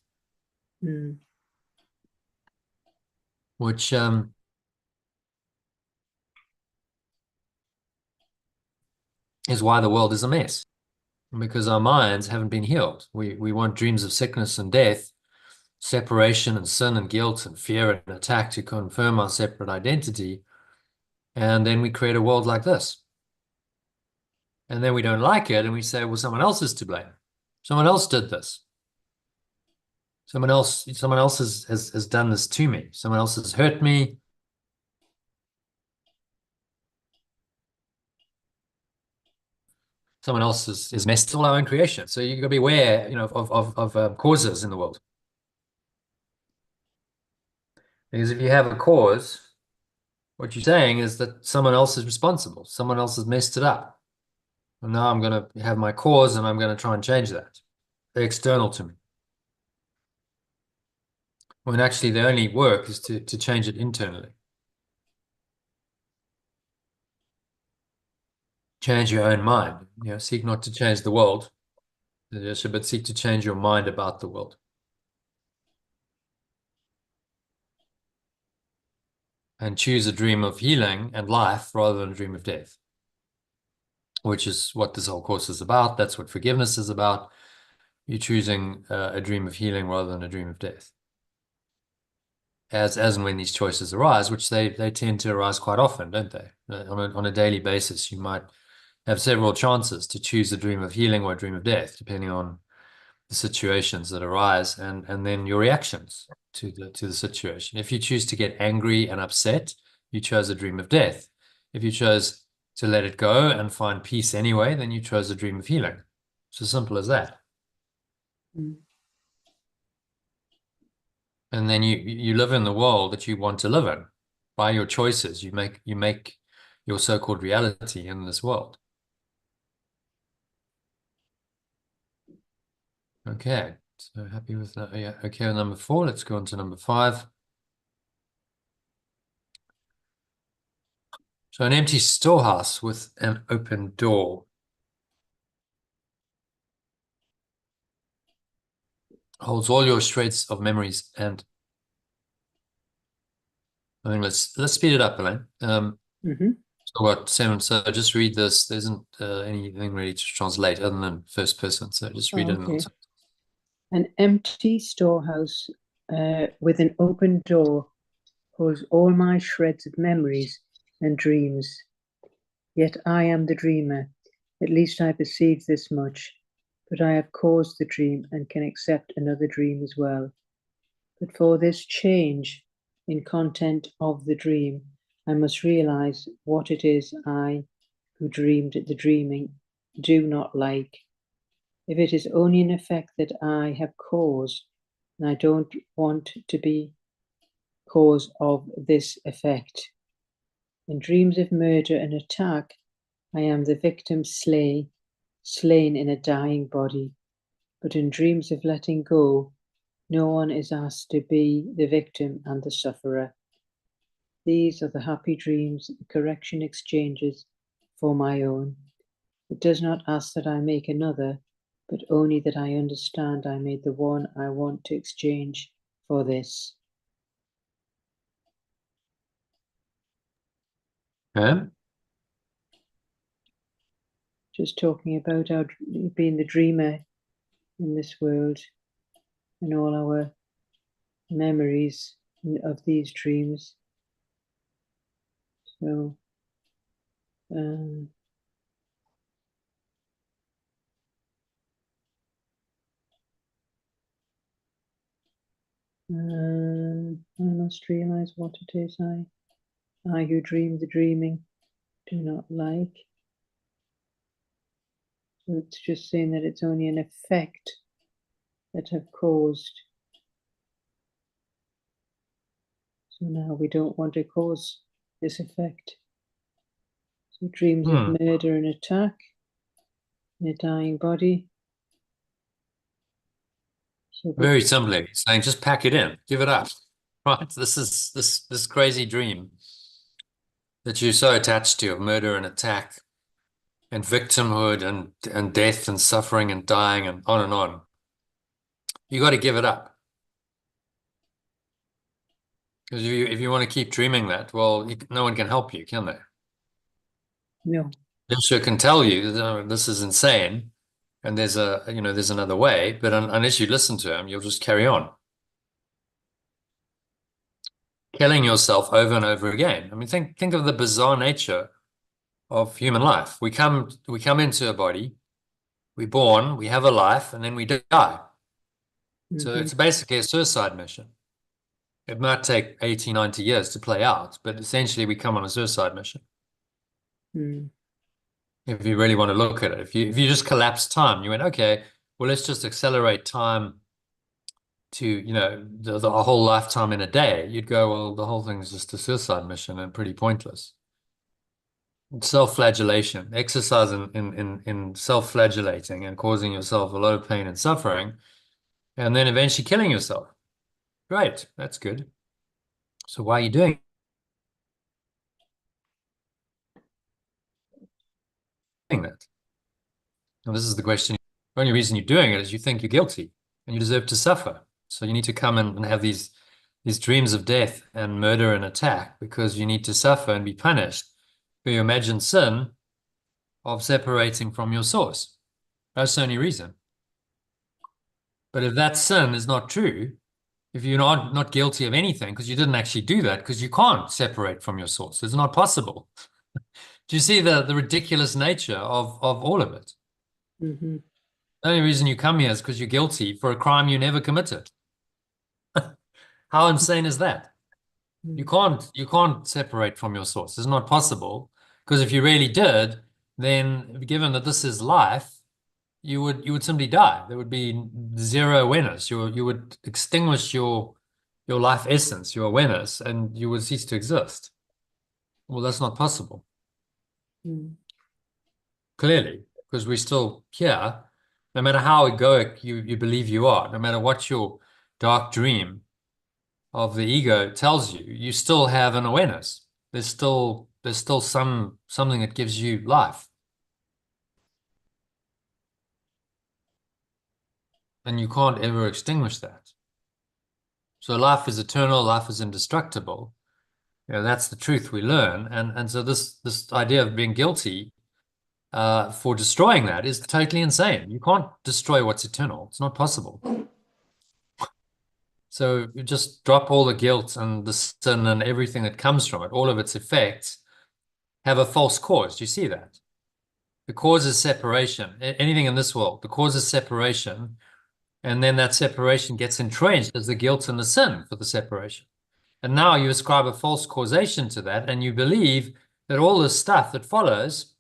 Mm. Which is why the world is a mess, because our minds haven't been healed. We want dreams of sickness and death, separation and sin and guilt and fear and attack to confirm our separate identity. And then we create a world like this. And then we don't like it and we say, well, someone else is to blame. Someone else did this. Someone else has done this to me. Someone else has hurt me. Someone else is messed all our own creation. So you've got to be aware, of causes in the world. Because if you have a cause, what you're saying is that someone else is responsible. Someone else has messed it up. And now I'm going to have my cause and I'm going to try and change that. They're external to me. When actually the only work is to change it internally. Change your own mind. Seek not to change the world, but seek to change your mind about the world. and choose a dream of healing and life rather than a dream of death, which is what this whole course is about. That's what forgiveness is about. You're choosing a dream of healing rather than a dream of death. As and when these choices arise, which they tend to arise quite often, don't they? On a daily basis, you might have several chances to choose a dream of healing or a dream of death, depending on the situations that arise and then your reactions to the situation. If you choose to get angry and upset, you chose a dream of death. If you chose to let it go and find peace anyway, then you chose a dream of healing. It's as simple as that. Mm. And then you live in the world that you want to live in. By your choices, you make your so-called reality in this world. Okay, so happy with that. Yeah, okay, with number 4. Let's go on to number 5. So an empty storehouse with an open door holds all your shreds of memories. And I think let's speed it up, Elaine. Mhm. So what, Sam? So just read this. There isn't anything really to translate other than first person. So just read Oh, it in okay. also. An empty storehouse with an open door holds all my shreds of memories and dreams. Yet I am the dreamer. At least I perceive this much. But I have caused the dream and can accept another dream as well. But for this change in content of the dream, I must realize what it is I, who dreamed the dreaming, do not like. If it is only an effect that I have caused, and I don't want to be cause of this effect. In dreams of murder and attack, I am the victim slain in a dying body. But in dreams of letting go, no one is asked to be the victim and the sufferer. These are the happy dreams the correction exchanges for my own. It does not ask that I make another, but only that I understand I made the one I want to exchange for this. Okay. Just talking about our being the dreamer in this world and all our memories of these dreams. So, um, I must realize what it is I who dream the dreaming do not like. So it's just saying that it's only an effect that have caused. So now we don't want to cause this effect. So dreams of Hmm. murder and attack in a dying body. So, but Very simply saying, just pack it in, give it up. Right. This crazy dream that you're so attached to of murder and attack and victimhood and death and suffering and dying and on and on. You got to give it up. Because if you want to keep dreaming that, well, no one can help you, can they? no, Yeshua can tell you, this is insane, and there's another way, but unless you listen to him, you'll just carry on killing yourself over and over again. I mean, think of the bizarre nature of human life. We come into a body, we're born, we have a life, and then we die. So mm-hmm, it's basically a suicide mission. It might take 80, 90 years to play out, but essentially we come on a suicide mission. mm, If you really want to look at it, if you just collapse time, you went, okay, well, let's just accelerate time to, the whole lifetime in a day. You'd go, well, the whole thing is just a suicide mission and pretty pointless. Self-flagellation, exercise in self-flagellating and causing yourself a lot of pain and suffering, and then eventually killing yourself. Great, that's good. So why are you doing that? And this is the question. The only reason you're doing it is you think you're guilty and you deserve to suffer. So you need to come and have these these dreams of death and murder and attack because you need to suffer and be punished for your imagined sin of separating from your source. That's the only reason. But if that sin is not true, if you're not guilty of anything because you didn't actually do that, because you can't separate from your source, it's not possible. Do you see the ridiculous nature of all of it? Mm-hmm. The only reason you come here is because you're guilty for a crime you never committed. How insane is that? You can't separate from your source. It's not possible. Because if you really did, then given that this is life, you would simply die. There would be zero awareness. You would extinguish your life essence, your awareness, and you would cease to exist. Well, that's not possible, Mm-hmm. clearly, because we're still here. No matter how egoic you believe you are, no matter what your dark dream of the ego tells you, you still have an awareness. There's still something that gives you life, and you can't ever extinguish that. So life is eternal, life is indestructible. That's the truth we learn, and so this idea of being guilty for destroying that is totally insane. You can't destroy what's eternal. It's not possible. So you just drop all the guilt and the sin and everything that comes from it. All of its effects have a false cause. Do you see that? The cause is separation. Anything in this world, the cause is separation. And then that separation gets entrenched as the guilt and the sin for the separation. And now you ascribe a false causation to that, and you believe that all this stuff that follows,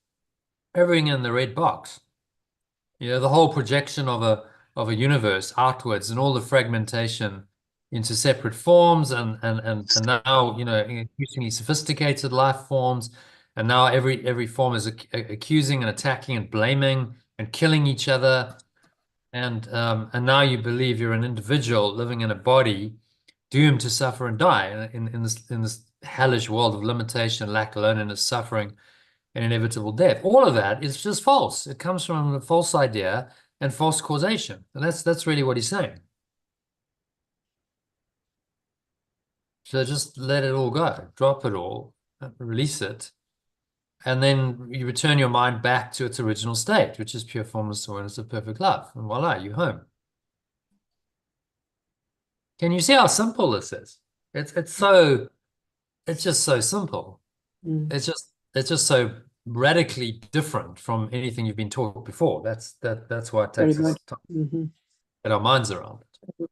everything in the red box, the whole projection of a universe outwards and all the fragmentation into separate forms and now, increasingly sophisticated life forms. And now every form is accusing and attacking and blaming and killing each other. And now you believe you're an individual living in a body doomed to suffer and die in this hellish world of limitation, lack, loneliness, suffering, and inevitable death. All of that is just false. It comes from a false idea and false causation. And that's really what he's saying. So just let it all go, drop it all, release it, and then you return your mind back to its original state, which is pure formless awareness of perfect love. And voila, you're home. Can you see how simple this is? It's just so simple. Mm. It's just so radically different from anything you've been taught before. That's why it Very takes much. us time Mm-hmm. to get our minds around it.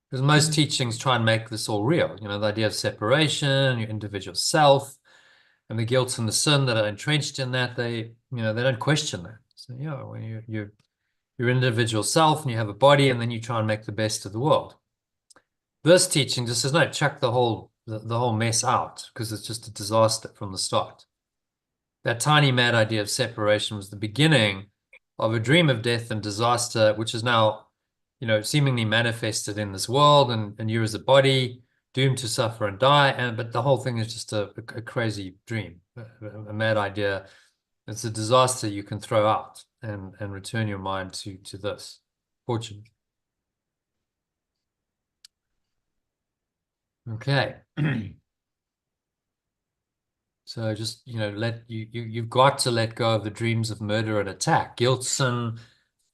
Because most Mm. teachings try and make this all real. The idea of separation, your individual self, and the guilt and the sin that are entrenched in that, they don't question that. So yeah, when you're your individual self and you have a body, and then you try and make the best of the world. This teaching just says, no, chuck the whole mess out because it's just a disaster from the start. That tiny mad idea of separation was the beginning of a dream of death and disaster, which is now, seemingly manifested in this world, and you as a body doomed to suffer and die. But the whole thing is just a crazy dream, a mad idea. It's a disaster you can throw out and return your mind to this, fortunately. Okay. So just, you've got to let go of the dreams of murder and attack, guilt, sin,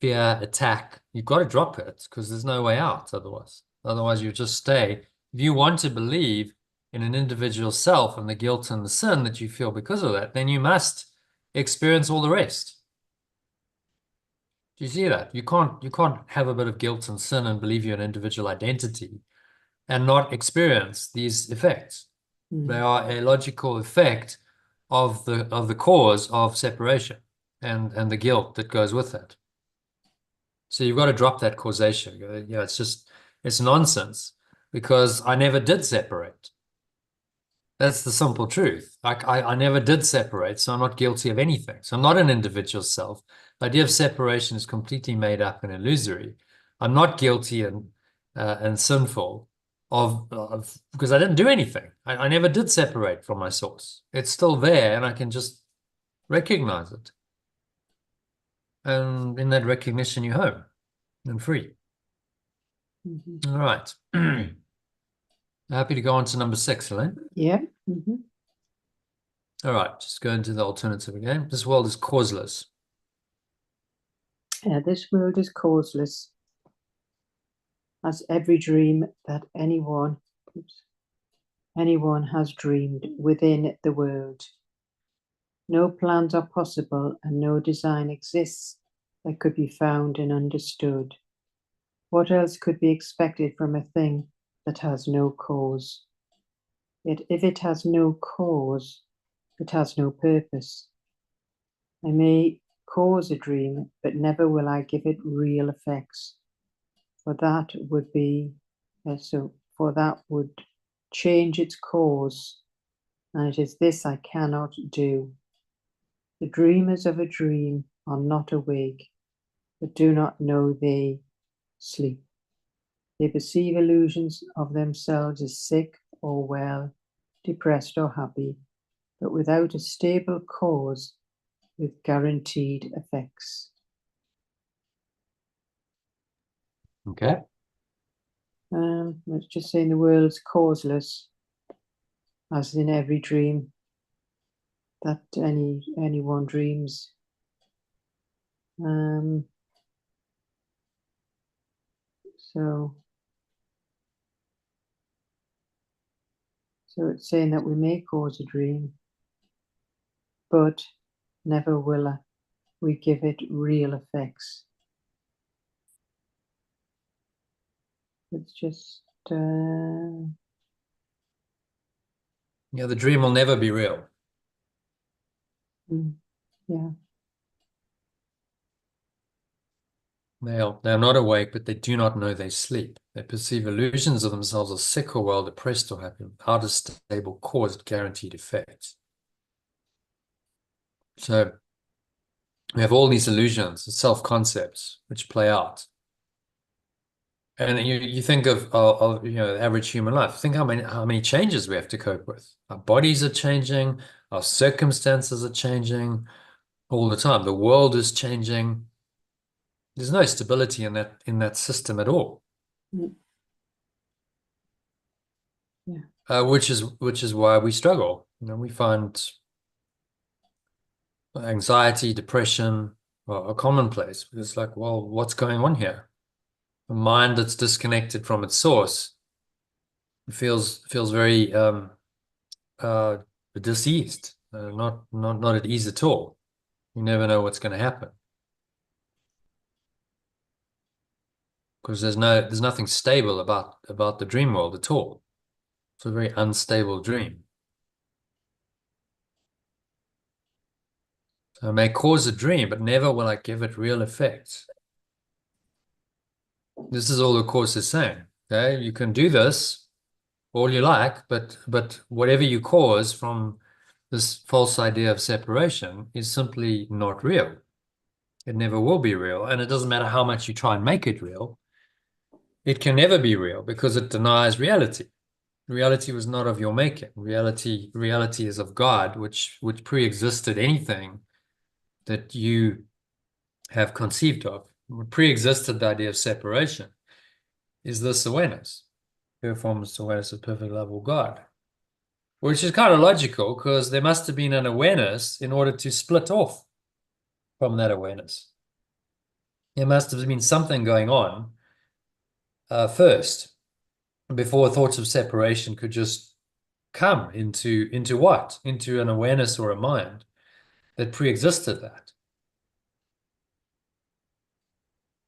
fear, attack. You've got to drop it because there's no way out otherwise. Otherwise, you just stay. If you want to believe in an individual self and the guilt and the sin that you feel because of that, then you must experience all the rest. Do you see that? You can't have a bit of guilt and sin and believe you're an individual identity and not experience these effects. They Mm. are a logical effect of the cause of separation and the guilt that goes with it. So you've got to drop that causation. It's nonsense because I never did separate. That's the simple truth. Like I never did separate, so I'm not guilty of anything. So I'm not an individual self. The idea of separation is completely made up and illusory. I'm not guilty and sinful of because I didn't do anything. I never did separate from my source. It's still there, and I can just recognize it. And in that recognition, you're home and free. Mhm. All right. Happy to go on to number 6, Elaine. Yeah. Mm-hmm. All right, just go into the alternative again. This world is causeless. This world is causeless, as every dream that anyone has dreamed within the world. No plans are possible and no design exists that could be found and understood. What else could be expected from a thing that has no cause? Yet if it has no cause, it has no purpose. I may cause a dream, but never will I give it real effects, for that would be for that would change its cause, and it is this I cannot do. The dreamers of a dream are not awake, but do not know they sleep. They perceive illusions of themselves as sick or well, depressed or happy, but without a stable cause with guaranteed effects. Okay. Let's just say the world's causeless, as in every dream that anyone dreams. So it's saying that we may cause a dream, but never will we give it real effects. It's just Yeah, the dream will never be real. yeah. They're not awake, but they do not know they sleep. They perceive illusions of themselves as sick or well, depressed or happy, without a stable cause with guaranteed effects. So we have all these illusions, self-concepts, which play out. And you think of average human life. Think how many changes we have to cope with. Our bodies are changing, our circumstances are changing all the time. The world is changing. There's no stability in that system at all. Mm. Yeah. Which is why we struggle. We find anxiety, depression are commonplace. It's like, well, what's going on here? A mind that's disconnected from its source feels very uh, diseased, not at ease at all. You never know what's going to happen because there's nothing stable about the dream world at all. It's a very unstable dream. So I may cause a dream, but never will I give it real effect. This is all the course is saying. Okay, you can do this all you like, but whatever you cause from this false idea of separation is simply not real. It never will be real, and it doesn't matter how much you try and make it real. It can never be real because it denies reality. Reality was not of your making. Reality is of God, which pre-existed anything that you have conceived of. What pre-existed the idea of separation is this awareness, pure formless awareness of perfect love of God, which is kind of logical because there must have been an awareness in order to split off from that awareness. There must have been something going on first before thoughts of separation could just come into what? Into an awareness or a mind that pre-existed that.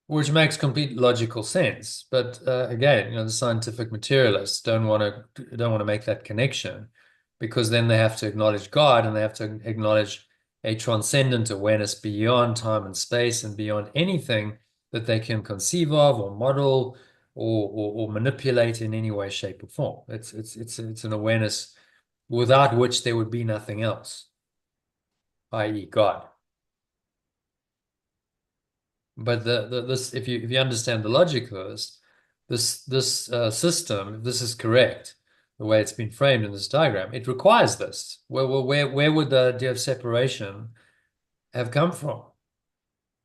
Which makes complete logical sense, but again, the scientific materialists don't want to make that connection, because then they have to acknowledge God and they have to acknowledge a transcendent awareness beyond time and space and beyond anything that they can conceive of or model or manipulate in any way, shape, or form. It's an awareness without which there would be nothing else, i.e., God. But this, if you understand the logic of this system, if this is correct, the way it's been framed in this diagram, it requires this. Where would the idea of separation have come from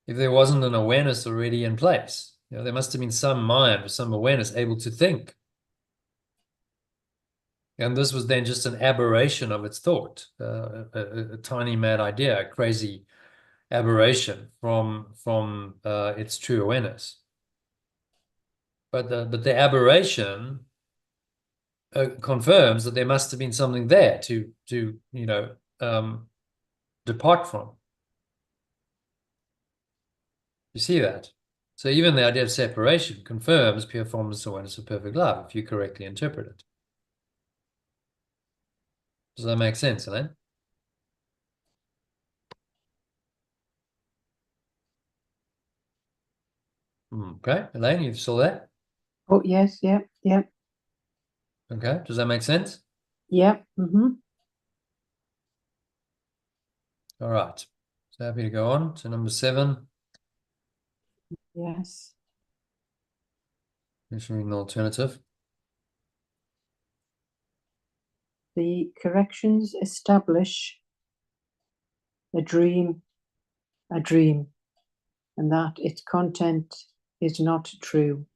if there wasn't an awareness already in place? There must have been some mind or some awareness able to think And this was then just an aberration of its thought, a tiny mad idea, a crazy aberration from its true awareness. But the aberration confirms that there must have been something there to depart from. You see that? So even the idea of separation confirms pure formless awareness of perfect love if you correctly interpret it. Does that make sense, Elaine? Okay, Elaine, you still there? Oh, yes, yeah, yeah, Okay, does that make sense? yeah. Mm-hmm. All right. So happy to go on to number 7. Yes. Let's read an alternative. The corrections establish a dream, and that its content is not true.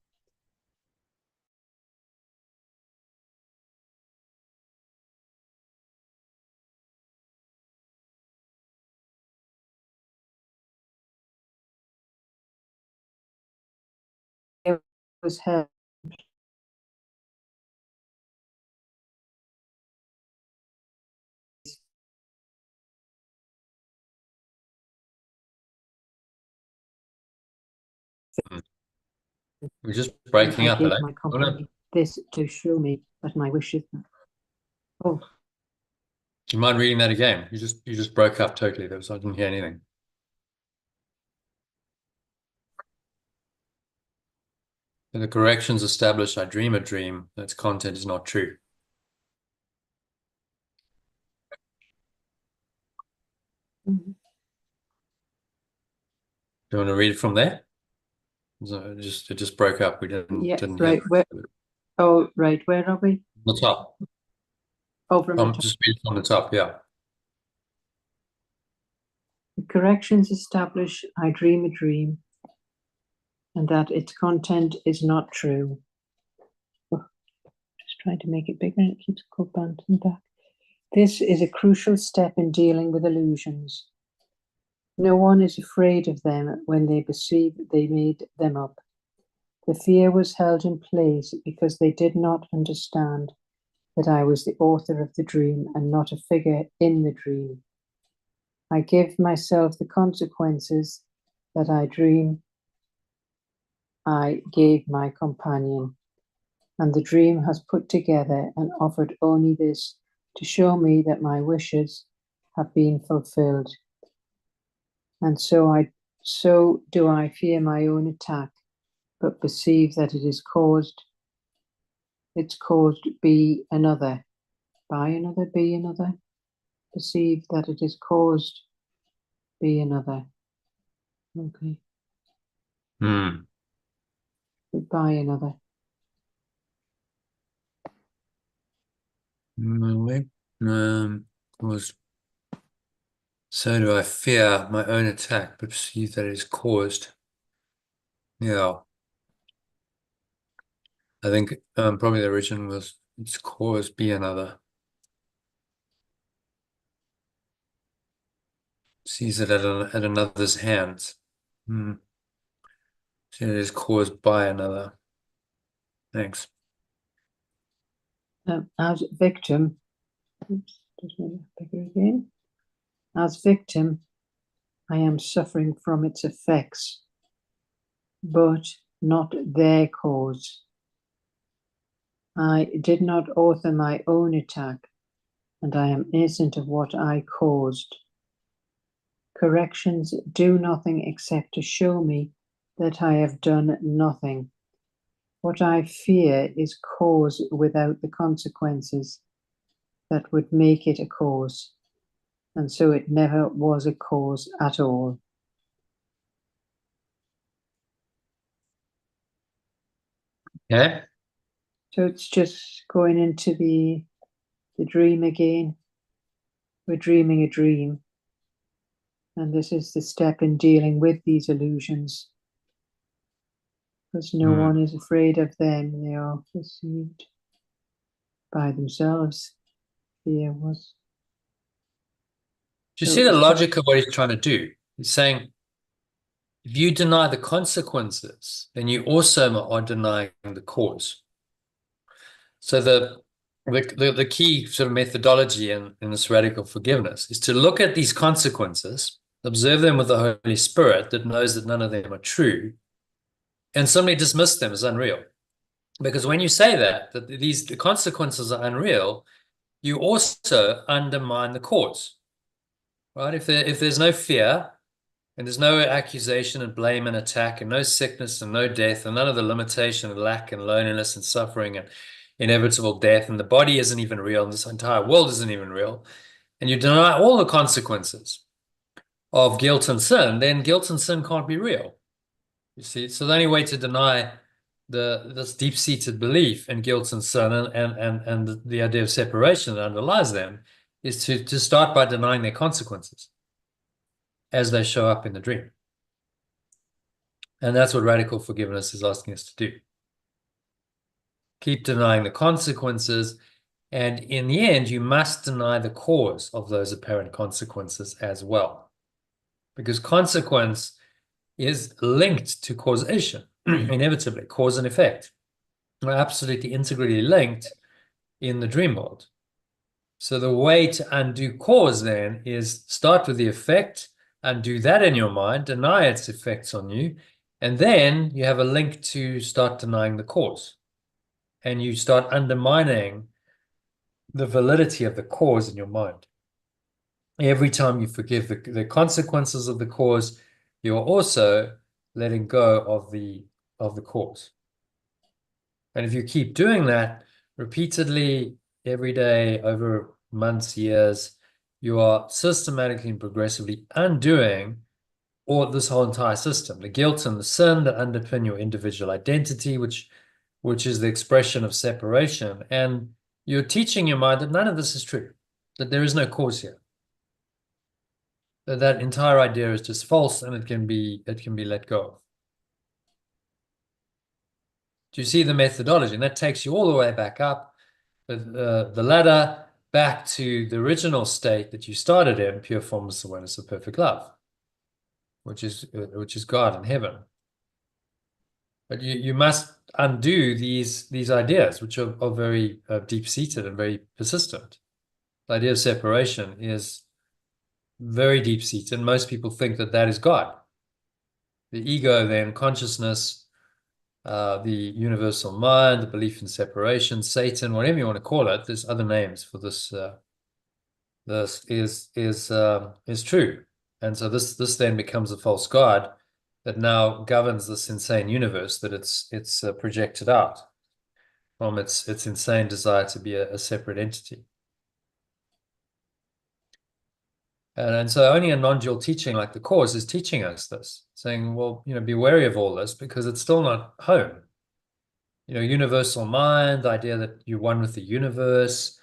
It was held. We're just And breaking I up, gave Elaine. my Oh, no. company this to show me that my wishes. Oh, Do you mind reading that again? You just broke up totally. I didn't hear anything. And the corrections establish I dream a dream, its content is not true. mhm. Do you want to read it from there? So it just broke up. We Yeah, didn't hear right. Where? Oh, right. Where are we? the top. Oh, from the top. Just read it from the top, yeah. The corrections establish I dream a dream, and that its content is not true. Oh, just trying to make it bigger, and it keeps bouncing back. This is a crucial step in dealing with illusions. No one is afraid of them when they perceive they made them up. The fear was held in place because they did not understand that I was the author of the dream and not a figure in the dream. I give myself the consequences that I dream I gave my companion, and the dream has put together and offered only this to show me that my wishes have been fulfilled. And so do I fear my own attack, but perceive that it's caused be another, by another, be another, perceive that it is caused be another. Okay. By another. Was so do I fear my own attack, but perceive that it is caused. Yeah. I think probably the origin was its cause be another. Sees it at another's hands. So it is caused by another. Thanks. As victim, oops, just make it bigger again. As victim, I am suffering from its effects, but not their cause. I did not author my own attack, and I am innocent of what I caused. Corrections do nothing except to show me that I have done nothing. What I fear is cause without the consequences that would make it a cause, and so it never was a cause at all. Yeah. So it's just going into the dream again. We're dreaming a dream. And this is the step in dealing with these illusions. Because no one is afraid of them. They are perceived by themselves. Fear was. Do you So see it the was logic of what he's trying to do? He's saying, if you deny the consequences, then you also are denying the cause. So the key sort of methodology in this radical forgiveness is to look at these consequences, observe them with the Holy Spirit that knows that none of them are true, and simply dismiss them as unreal. Because when you say that the consequences are unreal, you also undermine the cause, right? If there's no fear and there's no accusation and blame and attack and no sickness and no death and none of the limitation and lack and loneliness and suffering and inevitable death, and the body isn't even real and this entire world isn't even real, and you deny all the consequences of guilt and sin, then guilt and sin can't be real. You see, so the only way to deny this deep-seated belief in guilt and sin and the idea of separation that underlies them is to start by denying their consequences as they show up in the dream. And that's what radical forgiveness is asking us to do. Keep denying the consequences, and in the end, you must deny the cause of those apparent consequences as well. Because consequence is linked to causation, inevitably, cause and effect. Are absolutely integrally linked in the dream world. So the way to undo cause then is start with the effect, undo that in your mind, deny its effects on you, and then you have a link to start denying the cause. And you start undermining the validity of the cause in your mind. Every time you forgive the consequences of the cause, you're also letting go of the cause. And if you keep doing that repeatedly, every day, over months, years, you are systematically and progressively undoing all this whole entire system, the guilt and the sin that underpin your individual identity, which is the expression of separation. And you're teaching your mind that none of this is true, that there is no cause here. That entire idea is just false, and it can be let go of. Do you see the methodology? And that takes you all the way back up the ladder back to the original state that you started in, pure formless awareness of perfect love, which is God in heaven. But you must undo these ideas, which are very deep-seated and very persistent. The idea of separation is very deep-seated. Most people think that is God. The ego, then consciousness, the universal mind, the belief in separation, Satan, whatever you want to call it. There's other names for this. This is true, and so this then becomes a false god that now governs this insane universe that it's projected out from its insane desire to be a separate entity. And so only a non-dual teaching like the Course is teaching us this, saying, well, be wary of all this because it's still not home. Universal mind, the idea that you're one with the universe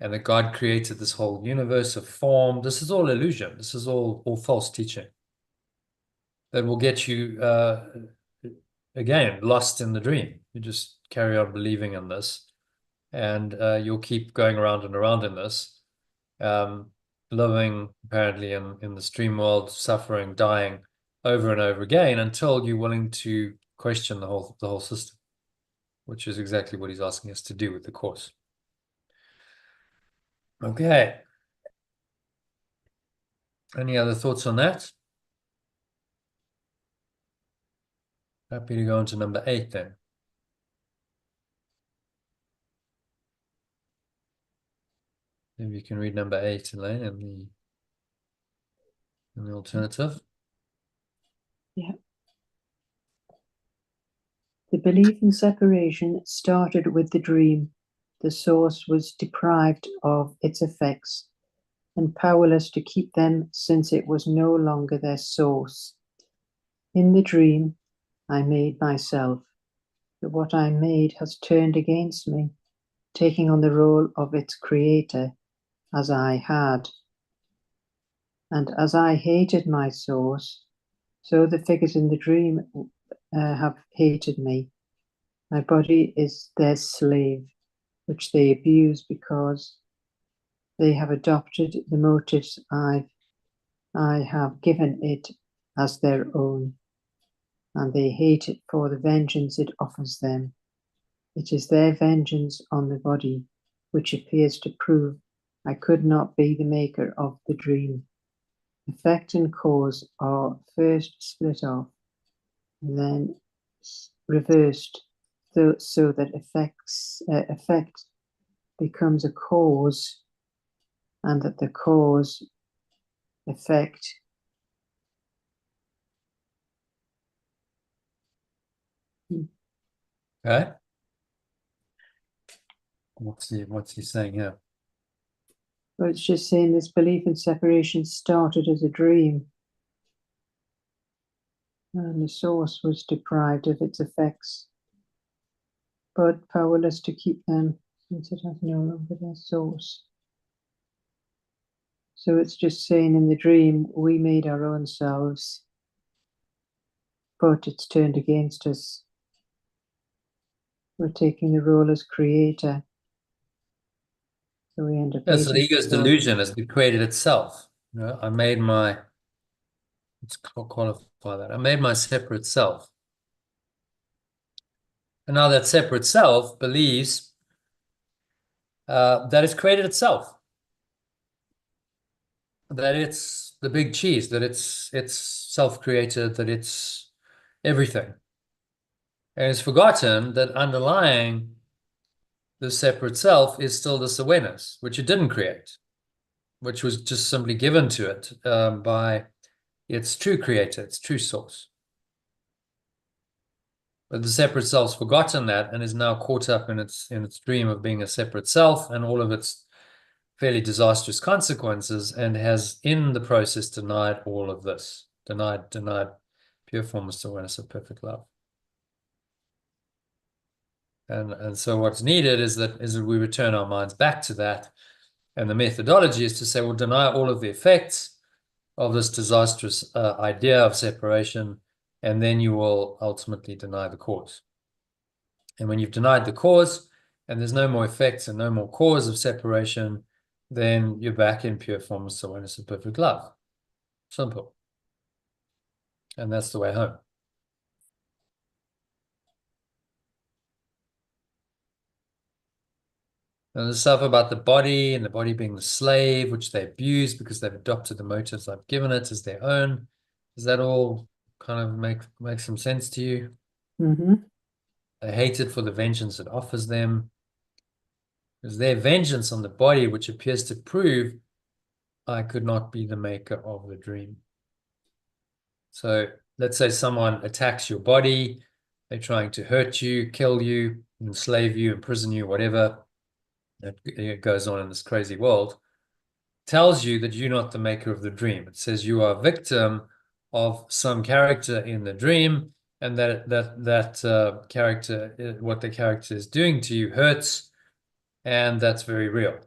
and that God created this whole universe of form. This is all illusion. This is all false teaching that will get you, again, lost in the dream. You just carry on believing in this, and you'll keep going around and around in this, living apparently in the dream world, suffering, dying over and over again until you're willing to question the whole system, which is exactly what he's asking us to do with the Course. Okay. Any other thoughts on that? Happy to go on to number 8 then. Maybe you can read number 8, Elaine, in the alternative. Yeah. The belief in separation started with the dream. The source was deprived of its effects and powerless to keep them since it was no longer their source. In the dream, I made myself, but what I made has turned against me, taking on the role of its creator, as I had. And as I hated my source, so the figures in the dream have hated me. My body is their slave. which they abuse because they have adopted the motives I have given it as their own, and they hate it for the vengeance it offers them. It is their vengeance on the body which appears to prove I could not be the maker of the dream. Effect and cause are first split off, and then reversed, so that effect becomes a cause, and that the cause effect Okay. What's he saying here? But it's just saying this belief in separation started as a dream, and the source was deprived of its effects, but powerless to keep them since it has no longer their source. So it's just saying in the dream, we made our own selves, but it's turned against us. We're taking the role as creator. So we end up Yeah, so the hating ego's God. delusion has created itself. You know, I made my, let's qualify that. I made my separate self. And now that separate self believes that it's created itself, that it's the big cheese, that it's self-created, that it's everything. And it's forgotten that underlying the separate self is still this awareness, which it didn't create, which was just simply given to it by its true creator, its true source. But the separate self's forgotten that and is now caught up in its dream of being a separate self and all of its fairly disastrous consequences, and has in the process denied all of this, denied pure formless awareness of perfect love. And so what's needed is that we return our minds back to that. And the methodology is to say, well, deny all of the effects of this disastrous idea of separation, and then you will ultimately deny the cause. And when you've denied the cause, and there's no more effects and no more cause of separation, then you're back in pure formless awareness of perfect love. Simple. And that's the way home. And the stuff about the body and the body being the slave, which they abuse because they've adopted the motives I've given it as their own. Does that all kind of make some sense to you? Mm-hmm. They hate it for the vengeance it offers them. It's their vengeance on the body which appears to prove I could not be the maker of the dream. So let's say someone attacks your body, they're trying to hurt you, kill you, enslave you, imprison you, whatever that goes on in this crazy world, tells you that you're not the maker of the dream. It says you are a victim of some character in the dream, and that character, what the character is doing to you hurts, and that's very real.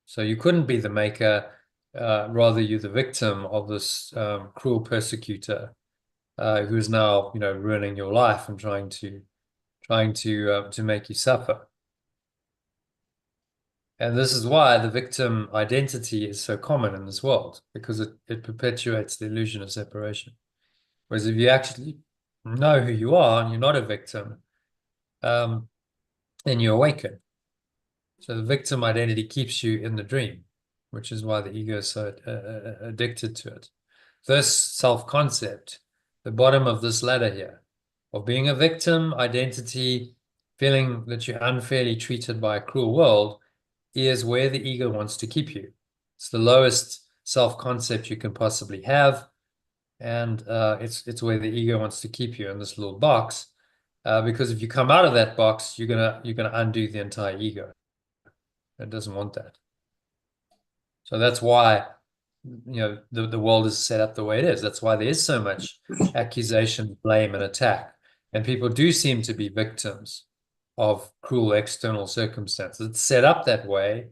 So you couldn't be the maker, rather you're the victim of this cruel persecutor who is now, ruining your life and trying to make you suffer. And this is why the victim identity is so common in this world, because it perpetuates the illusion of separation. Whereas if you actually know who you are and you're not a victim, then you awaken. So the victim identity keeps you in the dream, which is why the ego is so addicted to it. This self-concept, the bottom of this ladder here, of being a victim identity, feeling that you're unfairly treated by a cruel world, is where the ego wants to keep you. It's the lowest self-concept you can possibly have, and it's where the ego wants to keep you in this little box, because if you come out of that box, you're gonna undo the entire ego. It doesn't want that. So that's why the world is set up the way it is. That's why there is so much accusation, blame, and attack, and people do seem to be victims of cruel external circumstances. It's set up that way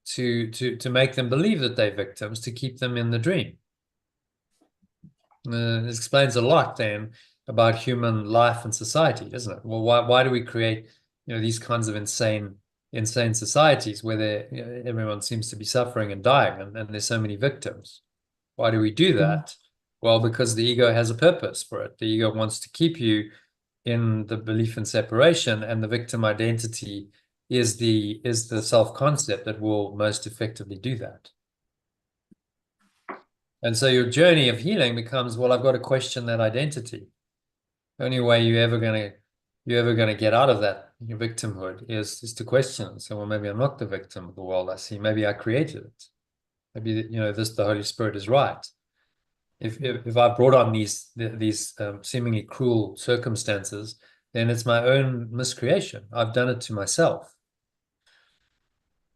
to make them believe that they're victims, to keep them in the dream. It explains a lot then about human life and society, doesn't it? Well, why do we create these kinds of insane insane societies where everyone seems to be suffering and dying, and there's so many victims. Why do we do Mm. that? Well, because the ego has a purpose for it. The ego wants to keep you in the belief in separation, and the victim identity is the self-concept that will most effectively do that. And so your journey of healing becomes, well, I've got to question that identity. The only way you're ever gonna get out of that your victimhood is to question it. So, well, maybe I'm not the victim of the world I see. Maybe I created it. Maybe the Holy Spirit is right. If I brought on these seemingly cruel circumstances, then it's my own miscreation. I've done it to myself.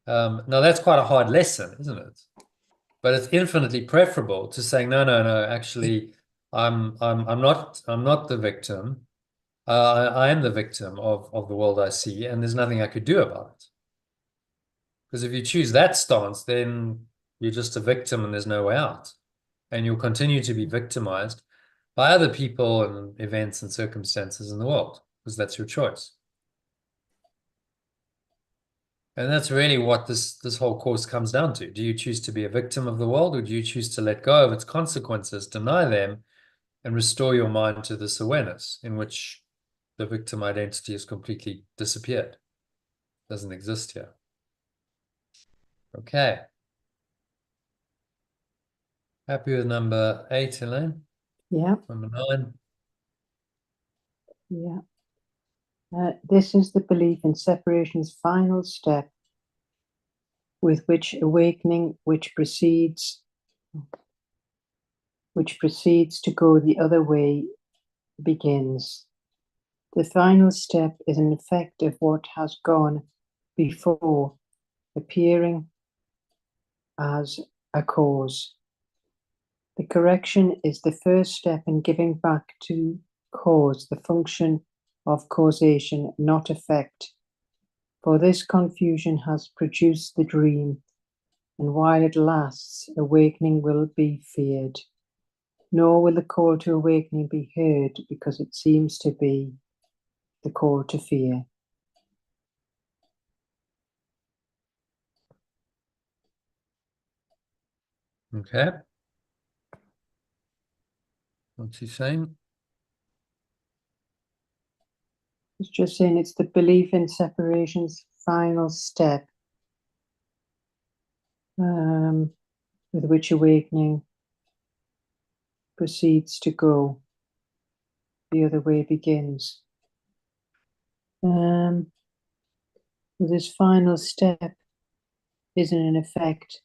Now that's quite a hard lesson, isn't it? But it's infinitely preferable to saying, no, no, no, actually, I'm not the victim. I am the victim of the world I see, and there's nothing I could do about it. Because if you choose that stance, then you're just a victim and there's no way out. And you'll continue to be victimized by other people and events and circumstances in the world, because that's your choice. And that's really what this whole course comes down to. Do you choose to be a victim of the world, or do you choose to let go of its consequences, deny them, and restore your mind to this awareness in which the victim identity has completely disappeared, doesn't exist here? Okay. Happy with number 8, Elaine? Yeah, Number 9. yeah. This is the belief in separation's final step, with which awakening, which proceeds to go the other way, begins. The final step is an effect of what has gone before, appearing as a cause. The correction is the first step in giving back to cause, the function of causation, not effect. For this confusion has produced the dream, and while it lasts, awakening will be feared. Nor will the call to awakening be heard, because it seems to be the call to fear. Okay. What's he saying? It's just saying it's the belief in separation's final step, with which awakening proceeds to go. The other way begins. This final step isn't an effect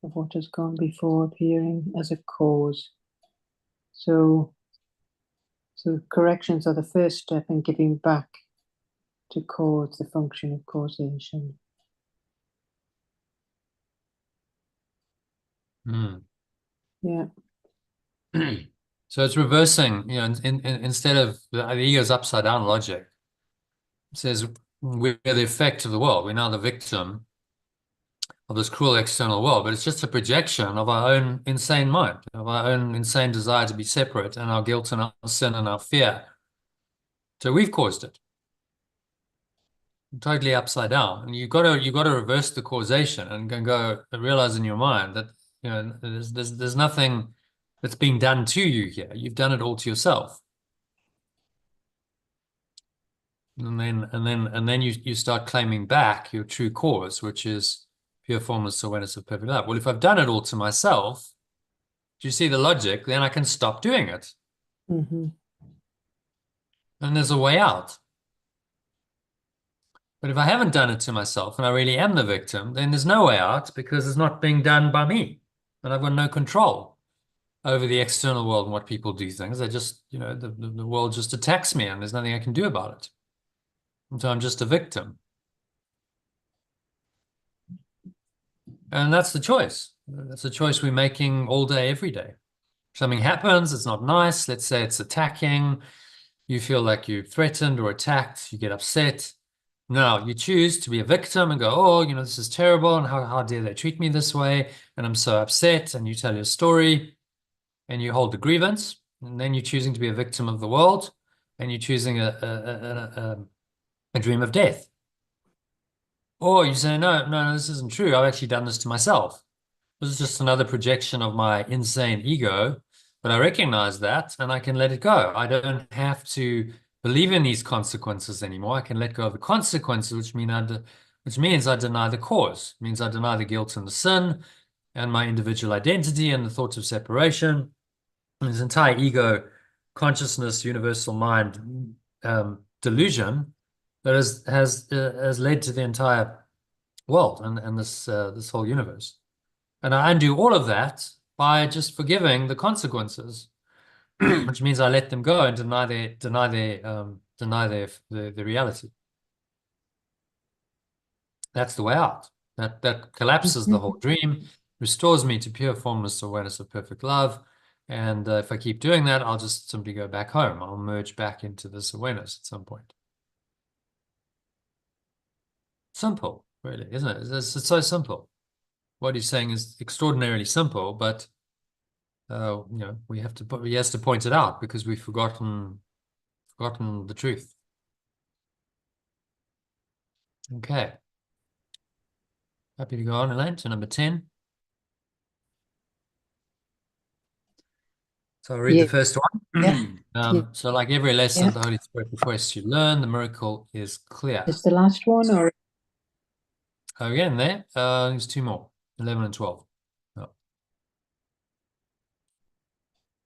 of what has gone before, appearing as a cause. So corrections are the first step in giving back to cause, the function of causation. Mm. Yeah. So it's reversing, instead of the ego's upside down logic. It says we're the effect of the world. We're now the victim of this cruel external world, but it's just a projection of our own insane mind, of our own insane desire to be separate, and our guilt and our sin and our fear. So we've caused it. Totally upside down. And you got to reverse the causation and go and realize in your mind that there's nothing that's being done to you here. You've done it all to yourself. And then you start claiming back your true cause, which is pure formless awareness of perfect love. Well, if I've done it all to myself, do you see the logic? Then I can stop doing it. Mm-hmm. And there's a way out. But if I haven't done it to myself and I really am the victim, then there's no way out because it's not being done by me. And I've got no control over the external world and what people do things. They just, the world just attacks me and there's nothing I can do about it. And so I'm just a victim. And that's the choice. That's the choice we're making all day, every day. Something happens, it's not nice. Let's say it's attacking. You feel like you're threatened or attacked. You get upset. No, you choose to be a victim and go, oh, this is terrible. And how dare they treat me this way? And I'm so upset. And you tell your story and you hold the grievance. And then you're choosing to be a victim of the world, and you're choosing a dream of death. Or you say, no, no, no, this isn't true. I've actually done this to myself. This is just another projection of my insane ego, but I recognize that and I can let it go. I don't have to believe in these consequences anymore. I can let go of the consequences, which means I deny the cause. It means I deny the guilt and the sin and my individual identity and the thoughts of separation. And this entire ego consciousness, universal mind delusion that has led to the entire world and this whole universe. And I undo all of that by just forgiving the consequences, which means I let them go and deny the reality. That's the way out. That collapses the whole Mhm. dream, restores me to pure formless awareness of perfect love. And if I keep doing that, I'll just simply go back home. I'll merge back into this awareness at some point. Simple, really, isn't it? It's so simple. What he's saying is extraordinarily simple, but he has to point it out because we've forgotten the truth. Okay. Happy to go on, Elaine, to number 10. So I'll read the Yeah, first yeah, one. yeah. So like every lesson Yeah. the Holy Spirit requests you learn, the miracle is clear. Is the last one or Again, there's two more, 11 and 12. Oh.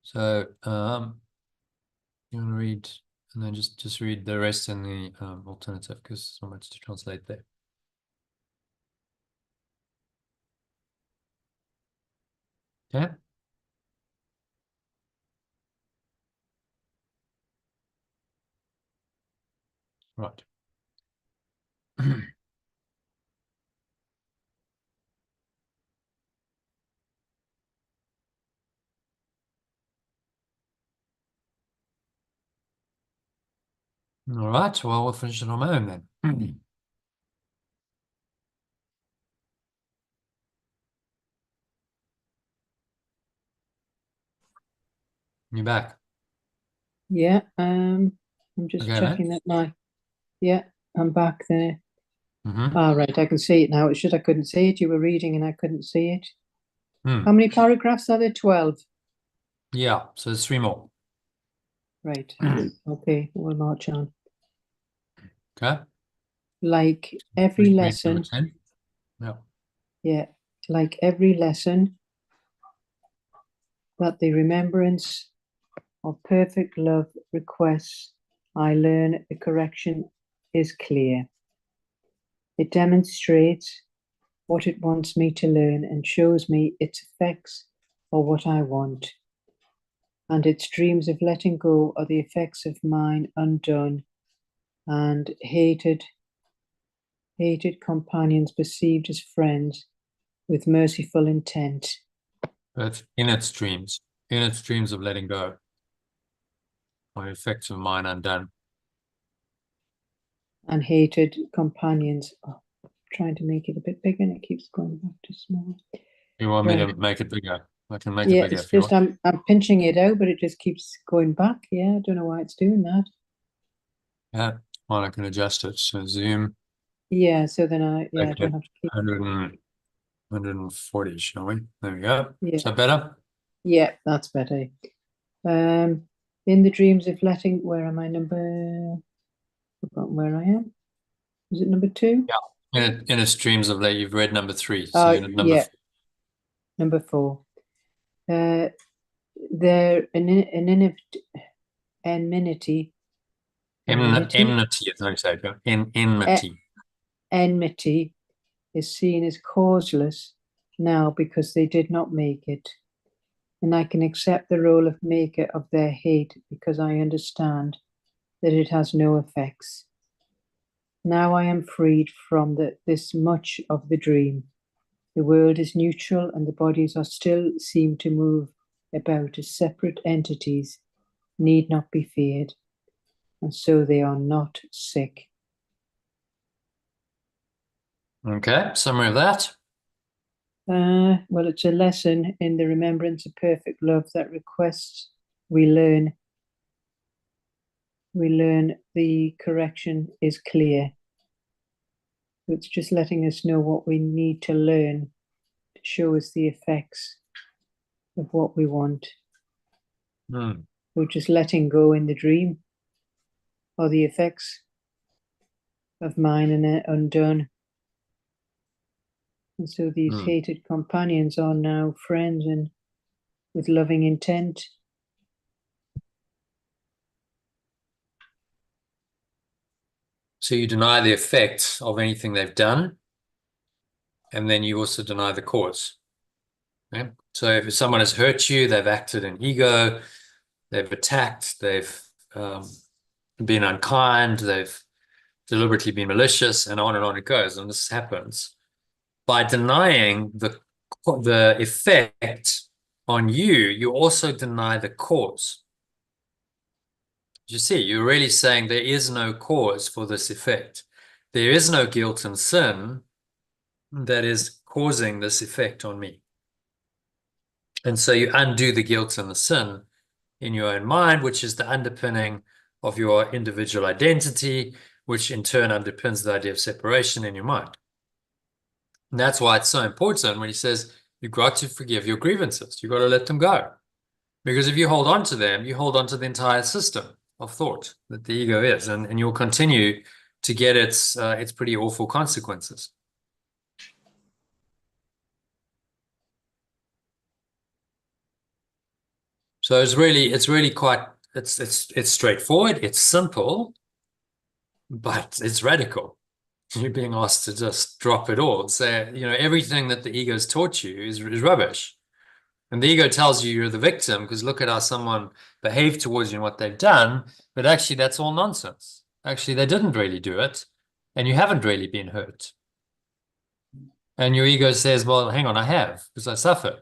So you want to read and then just read the rest in the alternative because there's not much to translate there. Okay, right. All right, well, we'll finish it on my own then. You're back. yeah, I'm just Okay, man. checking that now. Yeah, I'm back there. Mm-hmm. All right, I can see it now. It's just I couldn't see it. You were reading and I couldn't see it. How Hmm. many paragraphs are there? 12. Yeah, so there's three more. Right. Okay, we'll march on. Okay. Like every Read number lesson, 10. Yeah. yeah, like every lesson that the remembrance of perfect love requests, I learn the correction is clear. It demonstrates what it wants me to learn and shows me its effects are what I want. And its dreams of letting go are the effects of mine undone and hated companions perceived as friends with merciful intent. But in its dreams of letting go, my effects of mine undone. And hated companions. Oh, trying to make it a bit bigger and it keeps going back to small. You want me Right. to make it bigger? I can make it Yeah, bigger it's if you just want. I'm pinching it out, but it just keeps going back. Yeah, I don't know why it's doing that. Yeah. Well, I can adjust it. So zoom, Yeah, so then I make don't it have to keep. 140, shall we? There we go. Is Yeah, that better? yeah, that's better. Um, in the dreams of letting, where am I? Forgotten where I am. Is it number two? Yeah. In its dreams of late, you've read number 3. So Oh, you're at number yeah, number four. Uh, there an enmity, enmity, enmity, as I say. e- Enmity. enmity is seen as causeless now because they did not make it. And I can accept the role of maker of their hate because I understand that it has no effects. Now I am freed from this much of the dream. The world is neutral and the bodies are still seem to move about as separate entities, need not be feared, and so they are not sick. Okay. Summary of that. Well, it's a lesson in the remembrance of perfect love that requests we learn the correction is clear. It's just letting us know what we need to learn to show us the effects of what we want. We're just letting go in the dream, or the effects of mine and undone. And so these hated companions are now friends and with loving intent. So you deny the effect of anything they've done, and then you also deny the cause. Okay? So if someone has hurt you, they've acted in ego, they've attacked, they've been unkind, they've deliberately been malicious, and on it goes. And this happens by denying the effect on you. You also deny the cause. You see, you're really saying there is no cause for this effect. There is no guilt and sin that is causing this effect on me. And so you undo the guilt and the sin in your own mind, which is the underpinning of your individual identity, which in turn underpins the idea of separation in your mind. And that's why it's so important when he says you've got to forgive your grievances. You've got to let them go. Because if you hold on to them, you hold on to the entire system of thought that the ego is, and you'll continue to get its pretty awful consequences. So it's really quite it's straightforward, it's simple, but it's radical. You're being asked to just drop it all. Say, everything that the ego's taught you is rubbish. And the ego tells you you're the victim because look at how someone behaved towards you and what they've done. But actually, that's all nonsense. Actually, they didn't really do it, and you haven't really been hurt. And your ego says, well, hang on, I have, because I suffered.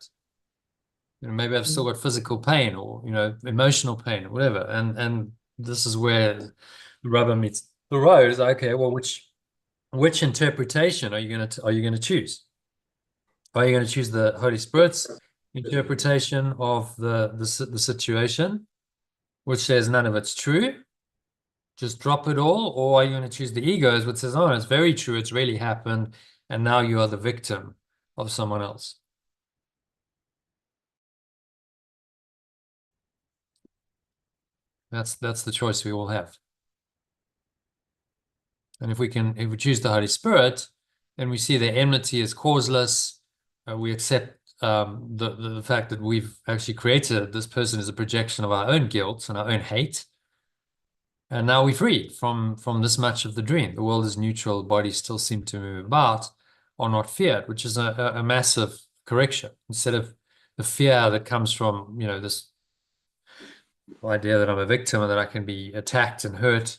Maybe I've still got physical pain or, emotional pain or whatever. And this is where the rubber meets the road. Is okay, well, which interpretation are you going to choose? Are you going to choose the Holy Spirit's interpretation of the situation, which says none of it's true? Just drop it all, or are you going to choose the ego's, which says, oh, it's very true, it's really happened, and now you are the victim of someone else? That's the choice we all have. And if we choose the Holy Spirit, then we see that enmity is causeless. We accept the fact that we've actually created this person as a projection of our own guilt and our own hate. And now we're free from this much of the dream. The world is neutral, bodies still seem to move about, are not feared, which is a massive correction. Instead of the fear that comes from, this idea that I'm a victim and that I can be attacked and hurt,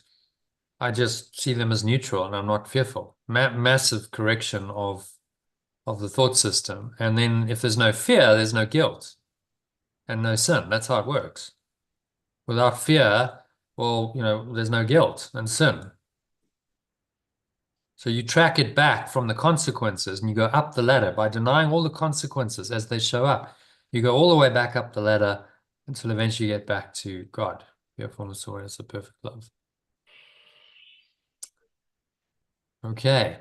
I just see them as neutral and I'm not fearful. Massive correction of the thought system. And then if there's no fear, there's no guilt and no sin. That's how it works. Without fear, well, there's no guilt and sin. So you track it back from the consequences and you go up the ladder by denying all the consequences as they show up. You go all the way back up the ladder until eventually you get back to God. Your formless awareness of perfect love. Okay.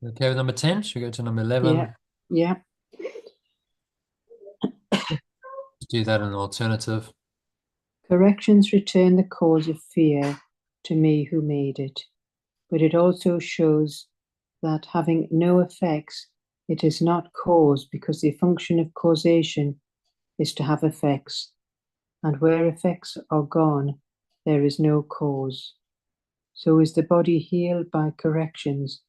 Okay with number 10? Should we go to number 11? Yeah. Do that in an alternative. Corrections return the cause of fear to me who made it, but it also shows that having no effects, it is not cause, because the function of causation is to have effects, and where effects are gone, there is no cause. So is the body healed by corrections,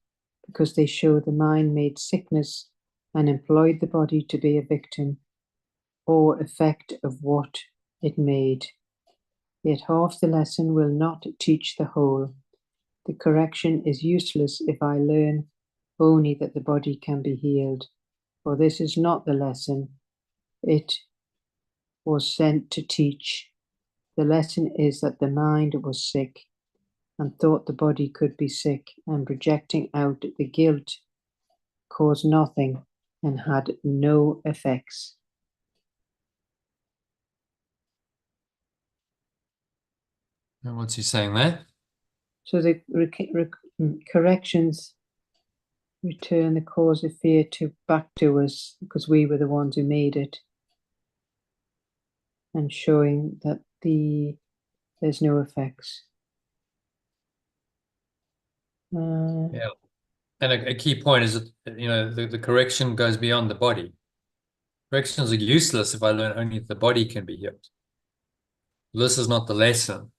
because they show the mind made sickness and employed the body to be a victim or effect of what it made. Yet half the lesson will not teach the whole. The correction is useless if I learn only that the body can be healed, for this is not the lesson it was sent to teach. The lesson is that the mind was sick and thought the body could be sick, and projecting out the guilt caused nothing and had no effects. And what's he saying there? So the corrections return the cause of fear back to us because we were the ones who made it, and showing that there's no effects. Yeah. And a key point is that, the correction goes beyond the body. Corrections are useless if I learn only that the body can be healed. This is not the lesson.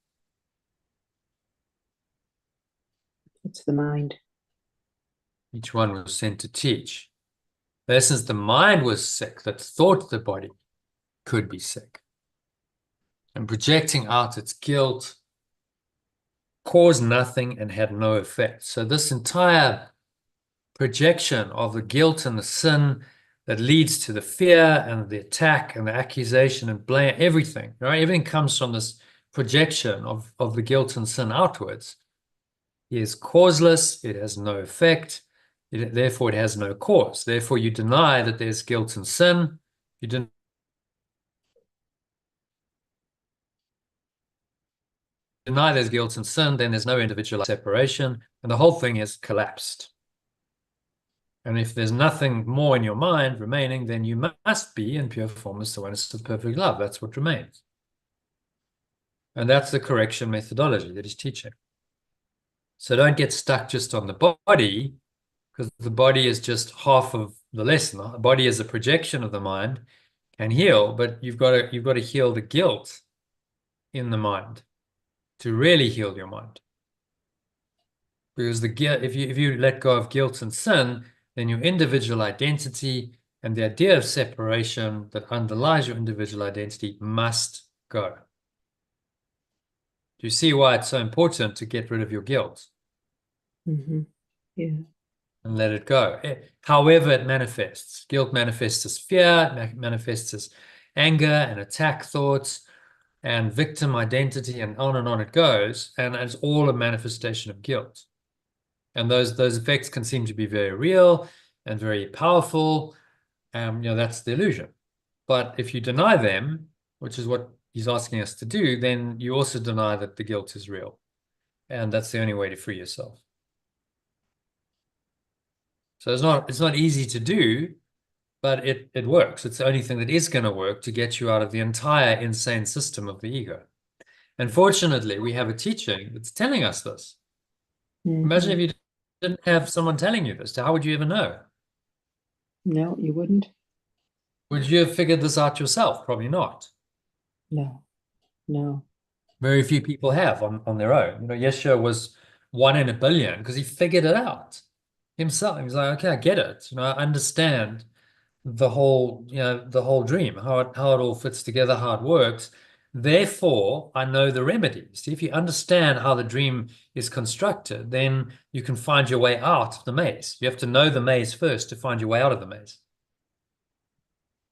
It's the mind. Each one was sent to teach. The essence, the mind was sick that thought the body could be sick. And projecting out its guilt caused nothing and had no effect. So this entire projection of the guilt and the sin that leads to the fear and the attack and the accusation and blame, everything, right? Everything comes from this projection of the guilt and sin outwards. It is causeless, it has no effect, therefore it has no cause. Therefore, you deny that there's guilt and sin. You deny there's guilt and sin, then there's no individual separation, and the whole thing has collapsed. And if there's nothing more in your mind remaining, then you must be in pure formless awareness of perfect love. That's what remains. And that's the correction methodology that he's teaching. So don't get stuck just on the body, because the body is just half of the lesson. The body is a projection of the mind, can heal, but you've got to heal the guilt in the mind to really heal your mind. Because the guilt, if you let go of guilt and sin, then your individual identity and the idea of separation that underlies your individual identity must go. Do you see why it's so important to get rid of your guilt? Mm-hmm. Yeah. And let it go. However it manifests. Guilt manifests as fear, manifests as anger and attack thoughts and victim identity, and on it goes. And it's all a manifestation of guilt. And those effects can seem to be very real and very powerful. That's the illusion. But if you deny them, which is what he's asking us to do, then you also deny that the guilt is real. And that's the only way to free yourself. So it's not easy to do, but it works. It's the only thing that is going to work to get you out of the entire insane system of the ego. And fortunately, we have a teaching that's telling us this. Imagine if Mm-hmm. you didn't have someone telling you this. How would you ever know? No, you wouldn't. Would you have figured this out yourself? Probably not. No, no. Very few people have on their own. Yeshua was 1 in 1 billion because he figured it out himself. He was like, okay, I get it. I understand the whole dream, how it all fits together, how it works. Therefore, I know the remedy. See, if you understand how the dream is constructed, then you can find your way out of the maze. You have to know the maze first to find your way out of the maze.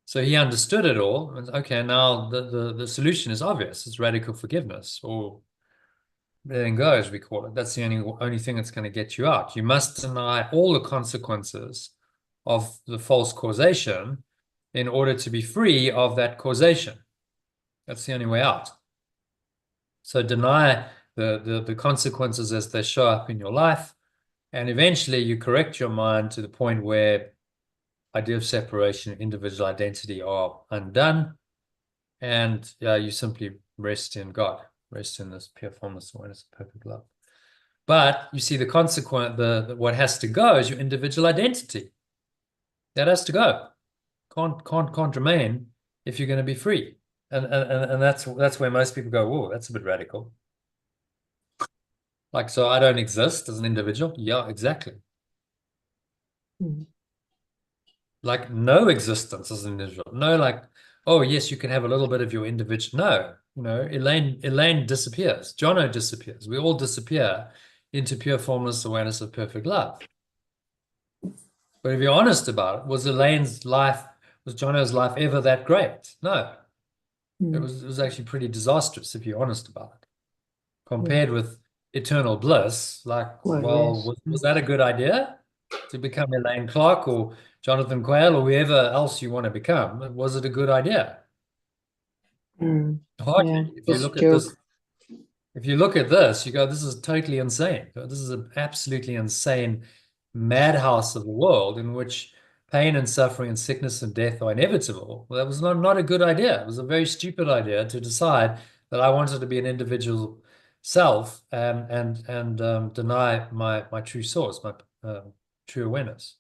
So he understood it all. And okay, now the solution is obvious. It's radical forgiveness, or letting go, as we call it. That's the only thing that's going to get you out. You must deny all the consequences of the false causation in order to be free of that causation. That's the only way out. So deny the consequences as they show up in your life, and eventually you correct your mind to the point where idea of separation, individual identity are undone, and you simply rest in God, rest in this pure formless awareness of perfect love. But you see, the consequence, what has to go is your individual identity. That has to go. Can't remain if you're going to be free. And that's where most people go, whoa, that's a bit radical. Like, so I don't exist as an individual? Yeah, exactly. Mm. Like no existence as an individual. No, like, oh yes, you can have a little bit of your individual. No, Elaine disappears. Jono disappears. We all disappear into pure formless awareness of perfect love. But if you're honest about it, was Jono's life ever that great? No. It Mm. was actually pretty disastrous if you're honest about it. Yeah. Compared with eternal bliss, like, Well, well, yes. was that a good idea to become Elaine Clark or Jonathan Quayle or whoever else you want to become? Was it a good idea? Mm. Hardly. Yeah. If you Just a look at this, joke. If you look at this, you go, this is totally insane. This is an absolutely insane madhouse of a world in which pain and suffering and sickness and death are inevitable. Well, that was not a good idea. It was a very stupid idea to decide that I wanted to be an individual self and deny my true source, my true awareness.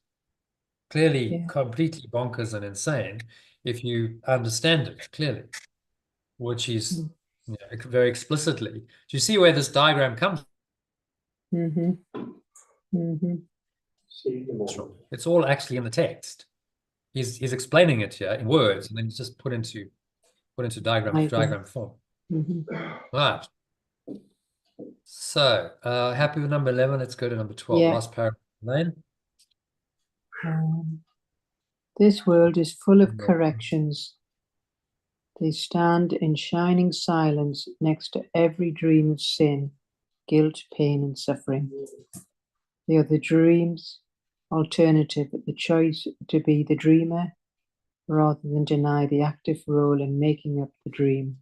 Clearly, Yeah. completely bonkers and insane if you understand it clearly, which is very explicitly. Do you see where this diagram comes Mm-hmm. Mm-hmm. from? It's all actually in the text. He's explaining it here in words, and then it's just put into Diagram. diagram form. Mm-hmm. Right. So happy with number 11. Let's go to number 12. Yeah. Last paragraph. Lane. This world is full of corrections. They stand in shining silence next to every dream of sin, guilt, pain, and suffering. They are the dream's alternative, the choice to be the dreamer rather than deny the active role in making up the dream.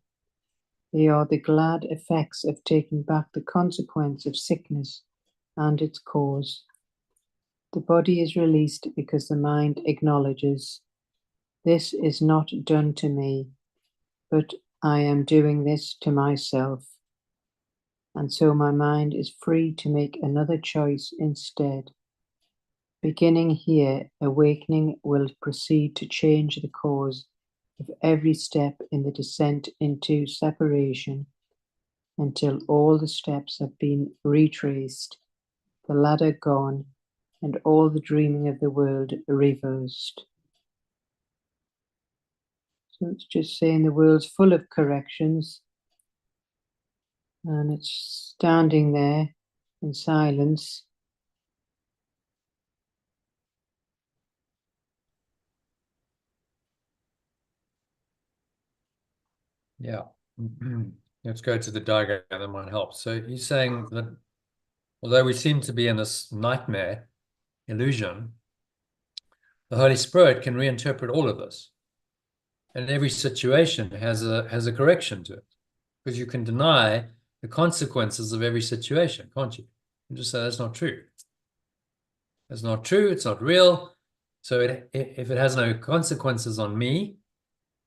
They are the glad effects of taking back the consequence of sickness and its cause. The body is released because the mind acknowledges, this is not done to me, but I am doing this to myself. And so my mind is free to make another choice instead. Beginning here, awakening will proceed to change the cause of every step in the descent into separation until all the steps have been retraced, the ladder gone, and all the dreaming of the world reversed. So it's just saying the world's full of corrections, and it's standing there in silence. Yeah. Let's go to the diagram. That might help. So he's saying that although we seem to be in this nightmare illusion, the Holy Spirit can reinterpret all of this. And every situation has a correction to it. Because you can deny the consequences of every situation, can't you? You just say that's not true. It's not true, it's not real. So if it has no consequences on me,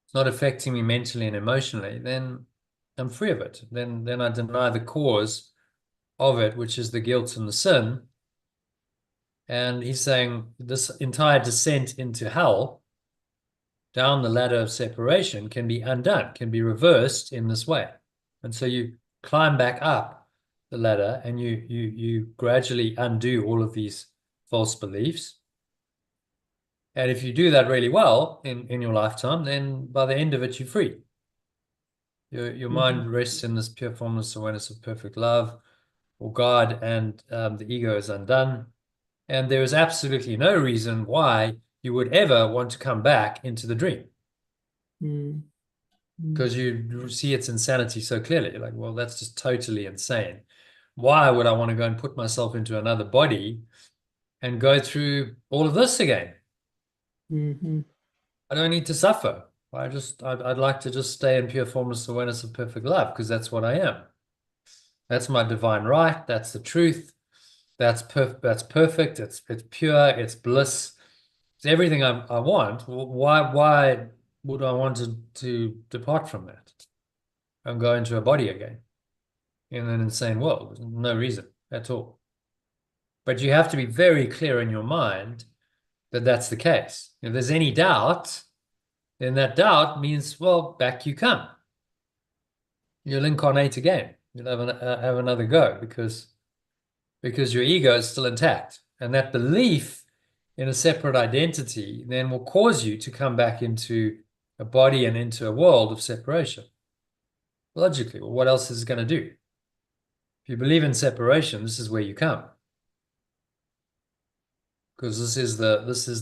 it's not affecting me mentally and emotionally, then I'm free of it. Then I deny the cause of it, which is the guilt and the sin. And he's saying this entire descent into hell, down the ladder of separation, can be undone, can be reversed in this way. And so you climb back up the ladder and you gradually undo all of these false beliefs. And if you do that really well in your lifetime, then by the end of it, you're free. Your mind rests in this pure formless awareness of perfect love or God, and the ego is undone. And there is absolutely no reason why you would ever want to come back into the dream Mm. because you see its insanity so clearly. Like, well, that's just totally insane. Why would I want to go and put myself into another body and go through all of this again? Mm-hmm. I don't need to suffer. I'd like to just stay in pure formless awareness of perfect love because that's what I am. That's my divine right. That's the truth. That's perfect. It's pure. It's bliss. It's everything I want. Why would I want to depart from that and go into a body again in an insane world? No reason at all. But you have to be very clear in your mind that that's the case. If there's any doubt, then that doubt means, well, back you come. You'll incarnate again. You'll have another go because your ego is still intact. And that belief in a separate identity then will cause you to come back into a body and into a world of separation. Logically, well, what else is it going to do? If you believe in separation, this is where you come. Because this is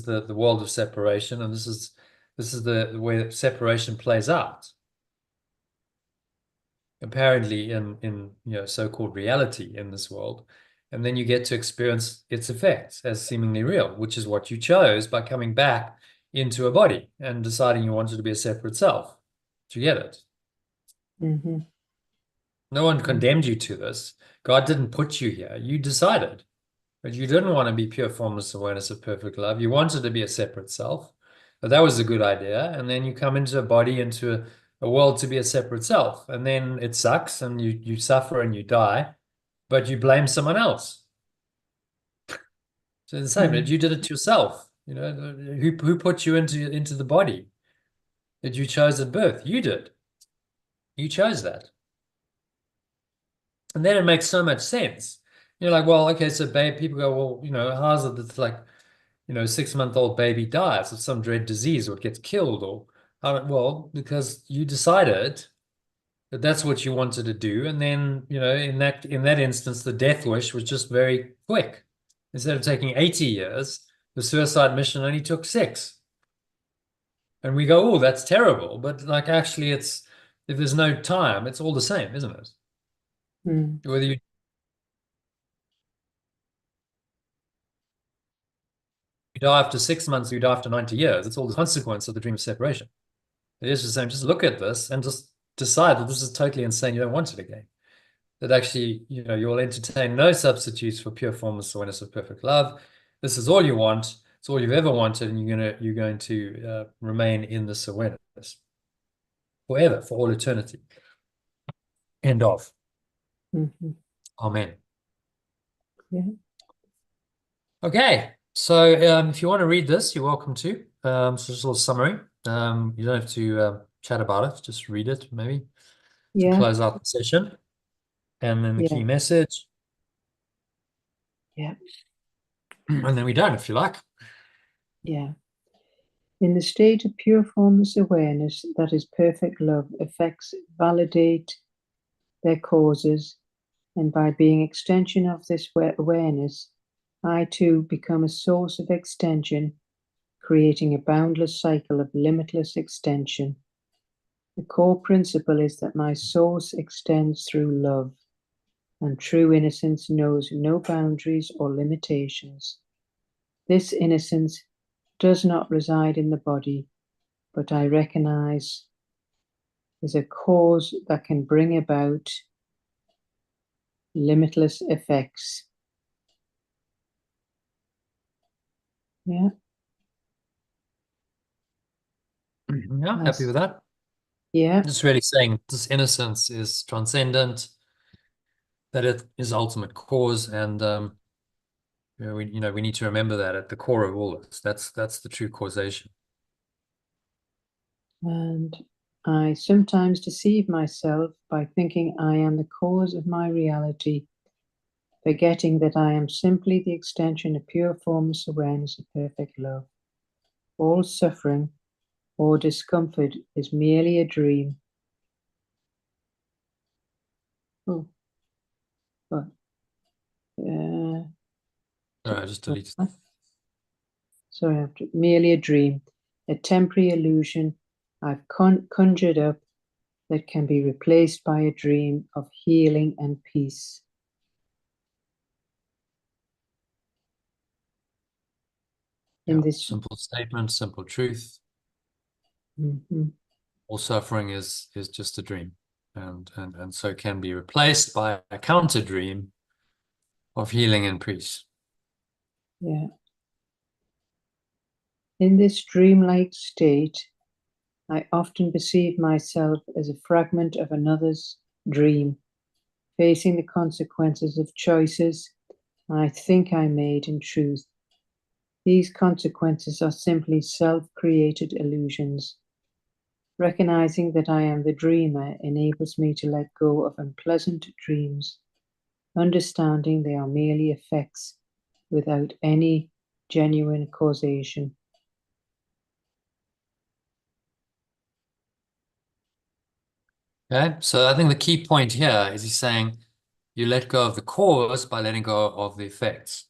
the world of separation, and this is the way separation plays out. Apparently in so-called reality in this world, and then you get to experience its effects as seemingly real, which is what you chose by coming back into a body and deciding you wanted to be a separate self. Do you get it? Mm-hmm. No one condemned you to this. God didn't put you here. You decided. But you didn't want to be pure formless awareness of perfect love. You wanted to be a separate self. But that was a good idea. And then you come into a body, into a world to be a separate self. And then it sucks and you suffer and you die, but you blame someone else. So the same, but Mm, you did it to yourself. Who put you into the body that you chose at birth? You did. You chose that. And then it makes so much sense. You're like, well, okay, so babe, people go, well, how's it that's like, 6-month-old baby dies of some dread disease or gets killed or well, because you decided that that's what you wanted to do. And then, in that instance, the death wish was just very quick. Instead of taking 80 years, the suicide mission only took 6. And we go, oh, that's terrible. But like actually if there's no time, it's all the same, isn't it? mm, Whether you die after 6 months or you die after 90 years, it's all the consequence of the dream of separation. It is the same. Just look at this and just decide that this is totally insane. You don't want it again. That actually, you'll entertain no substitutes for pure formless awareness of perfect love. This is all you want. It's all you've ever wanted, and you're going to remain in this awareness forever, for all eternity. End of. mhm. Amen. Yeah, Okay. So if you want to read this, you're welcome to. So just a little summary. You don't have to chat about it. Just read it, maybe, to yeah, close out the session. And then the yeah, key message. yeah, And then we don't, if you like. yeah. In the state of pure formless awareness, that is perfect love, effects validate their causes, and by being extension of this awareness, I too become a source of extension, creating a boundless cycle of limitless extension. The core principle is that my source extends through love, and true innocence knows no boundaries or limitations. This innocence does not reside in the body, but I recognize is a cause that can bring about limitless effects. Yeah, Yeah, happy with that. yeah, Just really saying this innocence is transcendent, that it is ultimate cause, and we need to remember that at the core of all this. That's the true causation. and I sometimes deceive myself by thinking I am the cause of my reality, forgetting that I am simply the extension of pure formless awareness of perfect love. All suffering or discomfort is merely a dream. Oh, but, uh, All right, just delete it. sorry, merely a dream, a temporary illusion I've conjured up that can be replaced by a dream of healing and peace. In Yeah, this, simple statement, simple truth. mhm, All suffering is just a dream, and so can be replaced by a counter dream of healing and peace. yeah, in this dreamlike state, I often perceive myself as a fragment of another's dream, facing the consequences of choices I think I made in truth. These consequences are simply self-created illusions. Recognizing that I am the dreamer enables me to let go of unpleasant dreams, understanding they are merely effects without any genuine causation. Okay, so I think the key point here is he's saying you let go of the cause by letting go of the effects.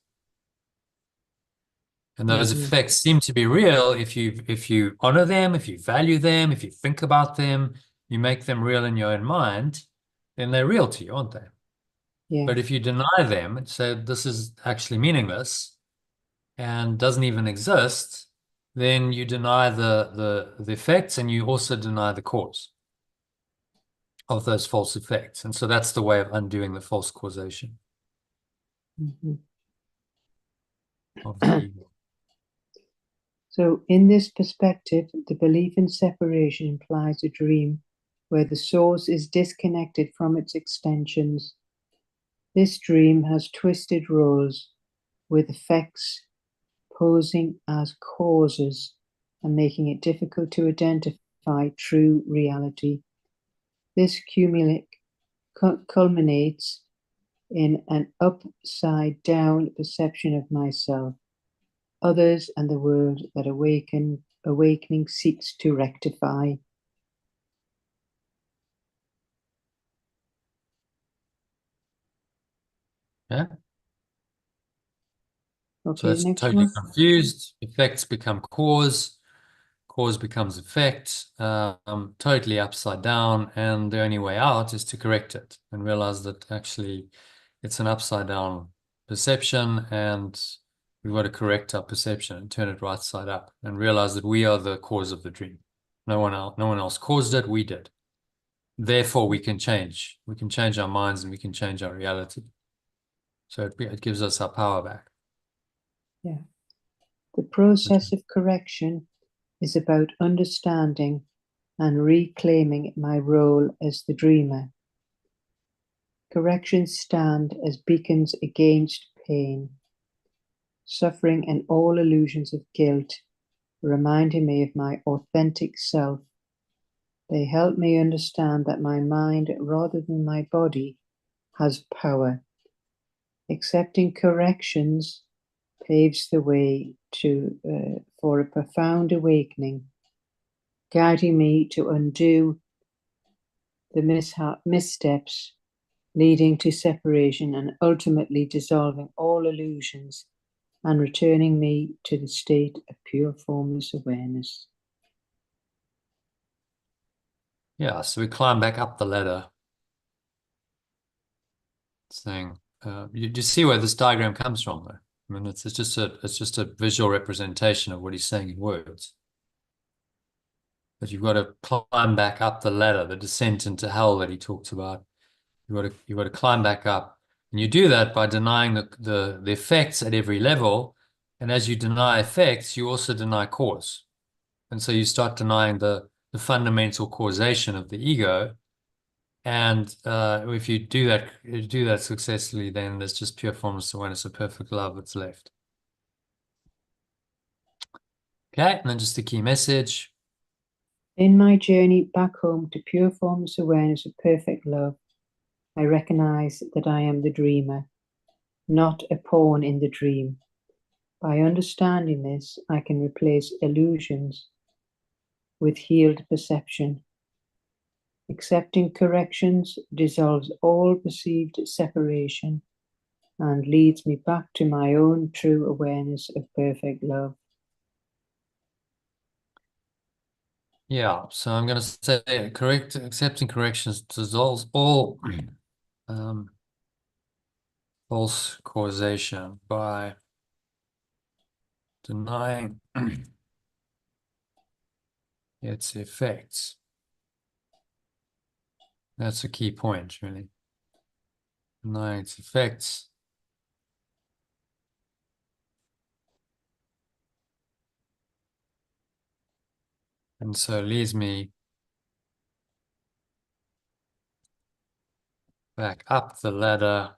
And those Mhm. effects seem to be real if you honor them, if you value them, if you think about them, you make them real in your own mind, then they're real to you, aren't they? Yeah, But if you deny them and say this is actually meaningless and doesn't even exist, then you deny the effects and you also deny the cause. of those false effects. And so that's the way of undoing the false causation of the ego. So, in this perspective, the belief in separation implies a dream where the source is disconnected from its extensions. This dream has twisted roles, with effects posing as causes and making it difficult to identify true reality. This culminates in an upside down perception of myself, others, and the world that awakening seeks to rectify. Yeah. So Okay, that's next totally one. confused. Effects become cause. Cause becomes effect, totally upside down, and the only way out is to correct it and realize that actually it's an upside down perception, and we've got to correct our perception and turn it right side up and realize that we are the cause of the dream. No one else caused it, we did. Therefore, we can change. We can change our minds and we can change our reality. So it gives us our power back. Yeah. The process of correction is about understanding and reclaiming my role as the dreamer. Corrections stand as beacons against pain, suffering, and all illusions of guilt, reminding me of my authentic self. They help me understand that my mind, rather than my body, has power. Accepting corrections paves the way for a profound awakening, guiding me to undo the missteps leading to separation and ultimately dissolving all illusions and returning me to the state of pure formless awareness. Yeah, so we climb back up the ladder, saying, you see where this diagram comes from, though. I mean, it's just a visual representation of what he's saying in words. But you've got to climb back up the ladder, the descent into hell that he talks about. You've got to climb back up, and you do that by denying the effects at every level. And as you deny effects, you also deny cause, and so you start denying the fundamental causation of the ego. And if you do that successfully, then there's just pure formless awareness of perfect love that's left. Okay, and then just the key message. In my journey back home to pure formless awareness of perfect love, I recognize that I am the dreamer, not a pawn in the dream. By understanding this, I can replace illusions with healed perception. Accepting corrections dissolves all perceived separation and leads me back to my own true awareness of perfect love. Yeah, so I'm going to say accepting corrections dissolves all false causation by denying its effects. That's a key point, really. Denying its effects. And so it leads me back up the ladder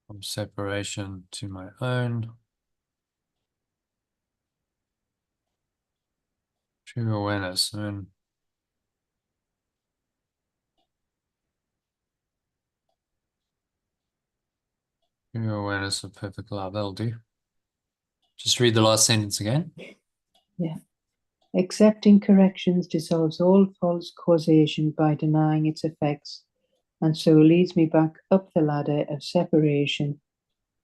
from separation to my own true awareness. I mean, true awareness of perfect love. That'll do. Just read the last sentence again. Yeah. Accepting corrections dissolves all false causation by denying its effects, and so leads me back up the ladder of separation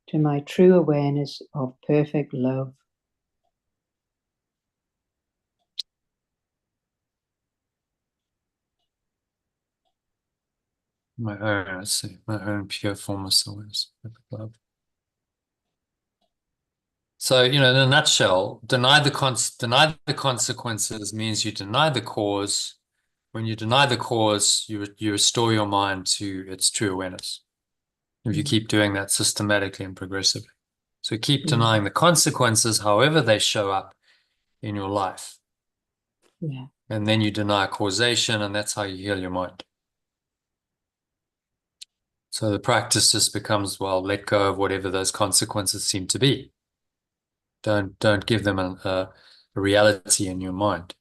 to my true awareness of perfect love. My own, let's see, my own pure formless awareness, perfect love. So, in a nutshell, deny the consequences means you deny the cause. When you deny the cause, you restore your mind to its true awareness. If you Mm. keep doing that systematically and progressively. So keep Yeah, denying the consequences, however they show up in your life. yeah, And then you deny causation, and that's how you heal your mind. So the practice just becomes, well, let go of whatever those consequences seem to be. Don't give them a reality in your mind.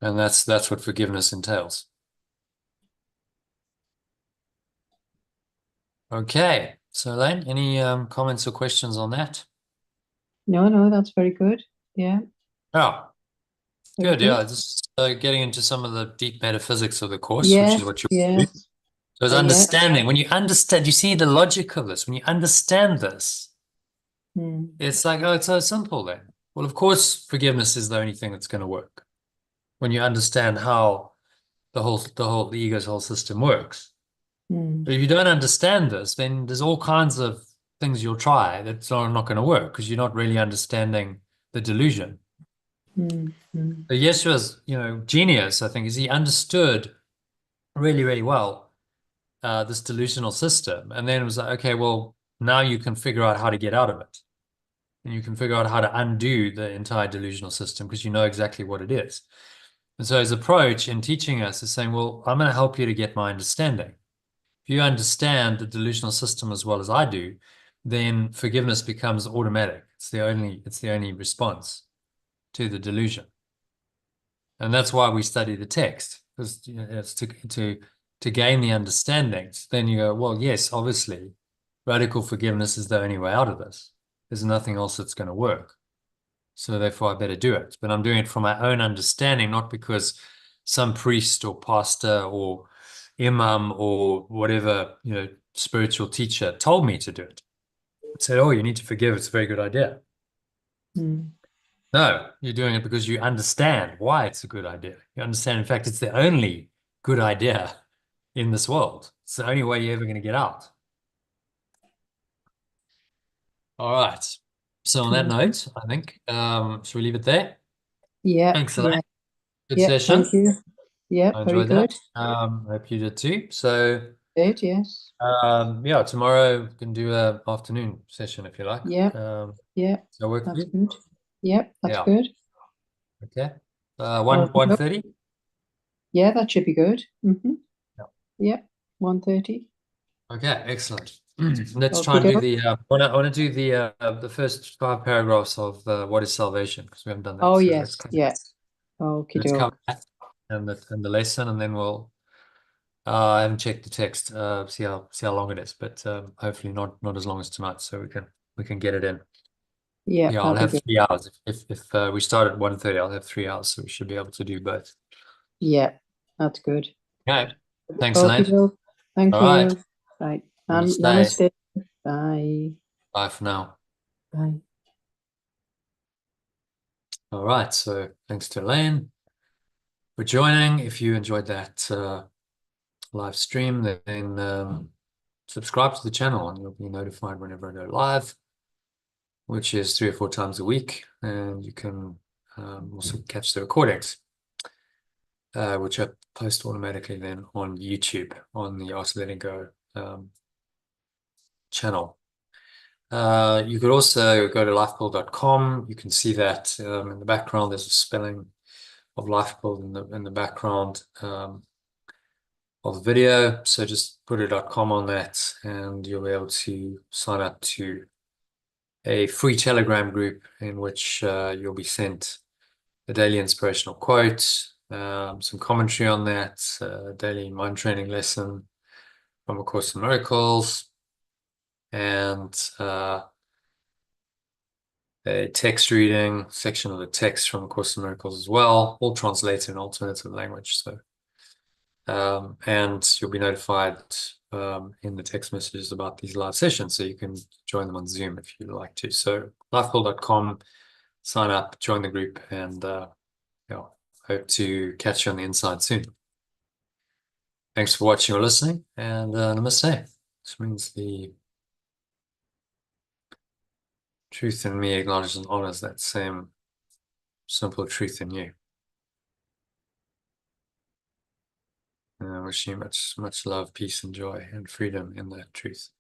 And that's what forgiveness entails. Okay. So Elaine, any comments or questions on that? no, no, that's very good. Yeah, Oh, very good. Yeah, good. just getting into some of the deep metaphysics of the course, which is Yes, what you do. yes, So it's yeah. understanding. When you understand, you see the logic of this. When you understand this, Mm, it's like, oh, it's so simple then. Well, of course, forgiveness is the only thing that's going to work. When you understand how the ego's whole system works. mm, But if you don't understand this, then there's all kinds of things you'll try that are not going to work because you're not really understanding the delusion. mm, mm, So Yeshua's, genius, I think, is he understood really, really well this delusional system. And then it was like, okay, well, now you can figure out how to get out of it. And you can figure out how to undo the entire delusional system because you know exactly what it is. And so his approach in teaching us is saying, well, I'm going to help you to get my understanding. If you understand the delusional system as well as I do, then forgiveness becomes automatic. It's the only response to the delusion. And that's why we study the text, because it's to gain the understanding. So then you go, well, yes, obviously, radical forgiveness is the only way out of this. There's nothing else that's going to work. So therefore, I better do it. But I'm doing it from my own understanding, not because some priest or pastor or imam or whatever, spiritual teacher told me to do it. Said, oh, you need to forgive. It's a very good idea. mm, No, you're doing it because you understand why it's a good idea. You understand, in fact, it's the only good idea in this world. It's the only way you're ever going to get out. All right. So on that mm. note, I think, should we leave it there? Yeah, Thanks, Elaine. yeah, Good yeah. Thank session. you. Yeah, I very enjoyed good. that. I hope you did too. So, Good, yes. yeah, tomorrow we can do a afternoon session if you like. Yeah, yeah, Does that work for that's you? good. Yeah, that's Yeah. good. Okay. One Okay, 1:30. yeah, that should be good. Yeah. Yeah, 1:30. Okay. Excellent. Let's try Okay, and do doke. the. I want to do the first five paragraphs of what is salvation because we haven't done that. Oh, So yes, yeah. Okay, let's cover doke. that and the lesson, and then we'll. I haven't checked the text. See how long it is, but hopefully not as long as tonight, so we can get it in. Yeah, Yeah, I'll that'll be have good. 3 hours. If we start at 1:30, I'll have 3 hours, so we should be able to do both. Yeah, that's good. Okay. Thanks, Okay, Elaine. doke. Thank All right. you. Right. And Namaste. namaste. Bye. Bye for now. Bye. All right. So thanks to Elaine for joining. If you enjoyed that live stream, then subscribe to the channel and you'll be notified whenever I go live, which is 3 or 4 times a week. And you can also catch the recordings, which I post automatically then on YouTube on the Ask Letting Go channel. You could also go to lifebuild.com. You can see that in the background. There's a spelling of Lifebuild in the background of the video. So just put a .com on that, and you'll be able to sign up to a free Telegram group in which you'll be sent a daily inspirational quote, some commentary on that, daily mind training lesson from A Course in Miracles, and a text reading section of the text from A Course in Miracles as well, all translated in alternative language. So, and you'll be notified in the text messages about these live sessions, so you can join them on Zoom if you'd like to. So, lifebuild.com, sign up, join the group, and yeah, hope to catch you on the inside soon. Thanks for watching or listening, and namaste. This means the truth in me acknowledges and honors that same simple truth in you. And I wish you much love, peace, and joy, and freedom in that truth.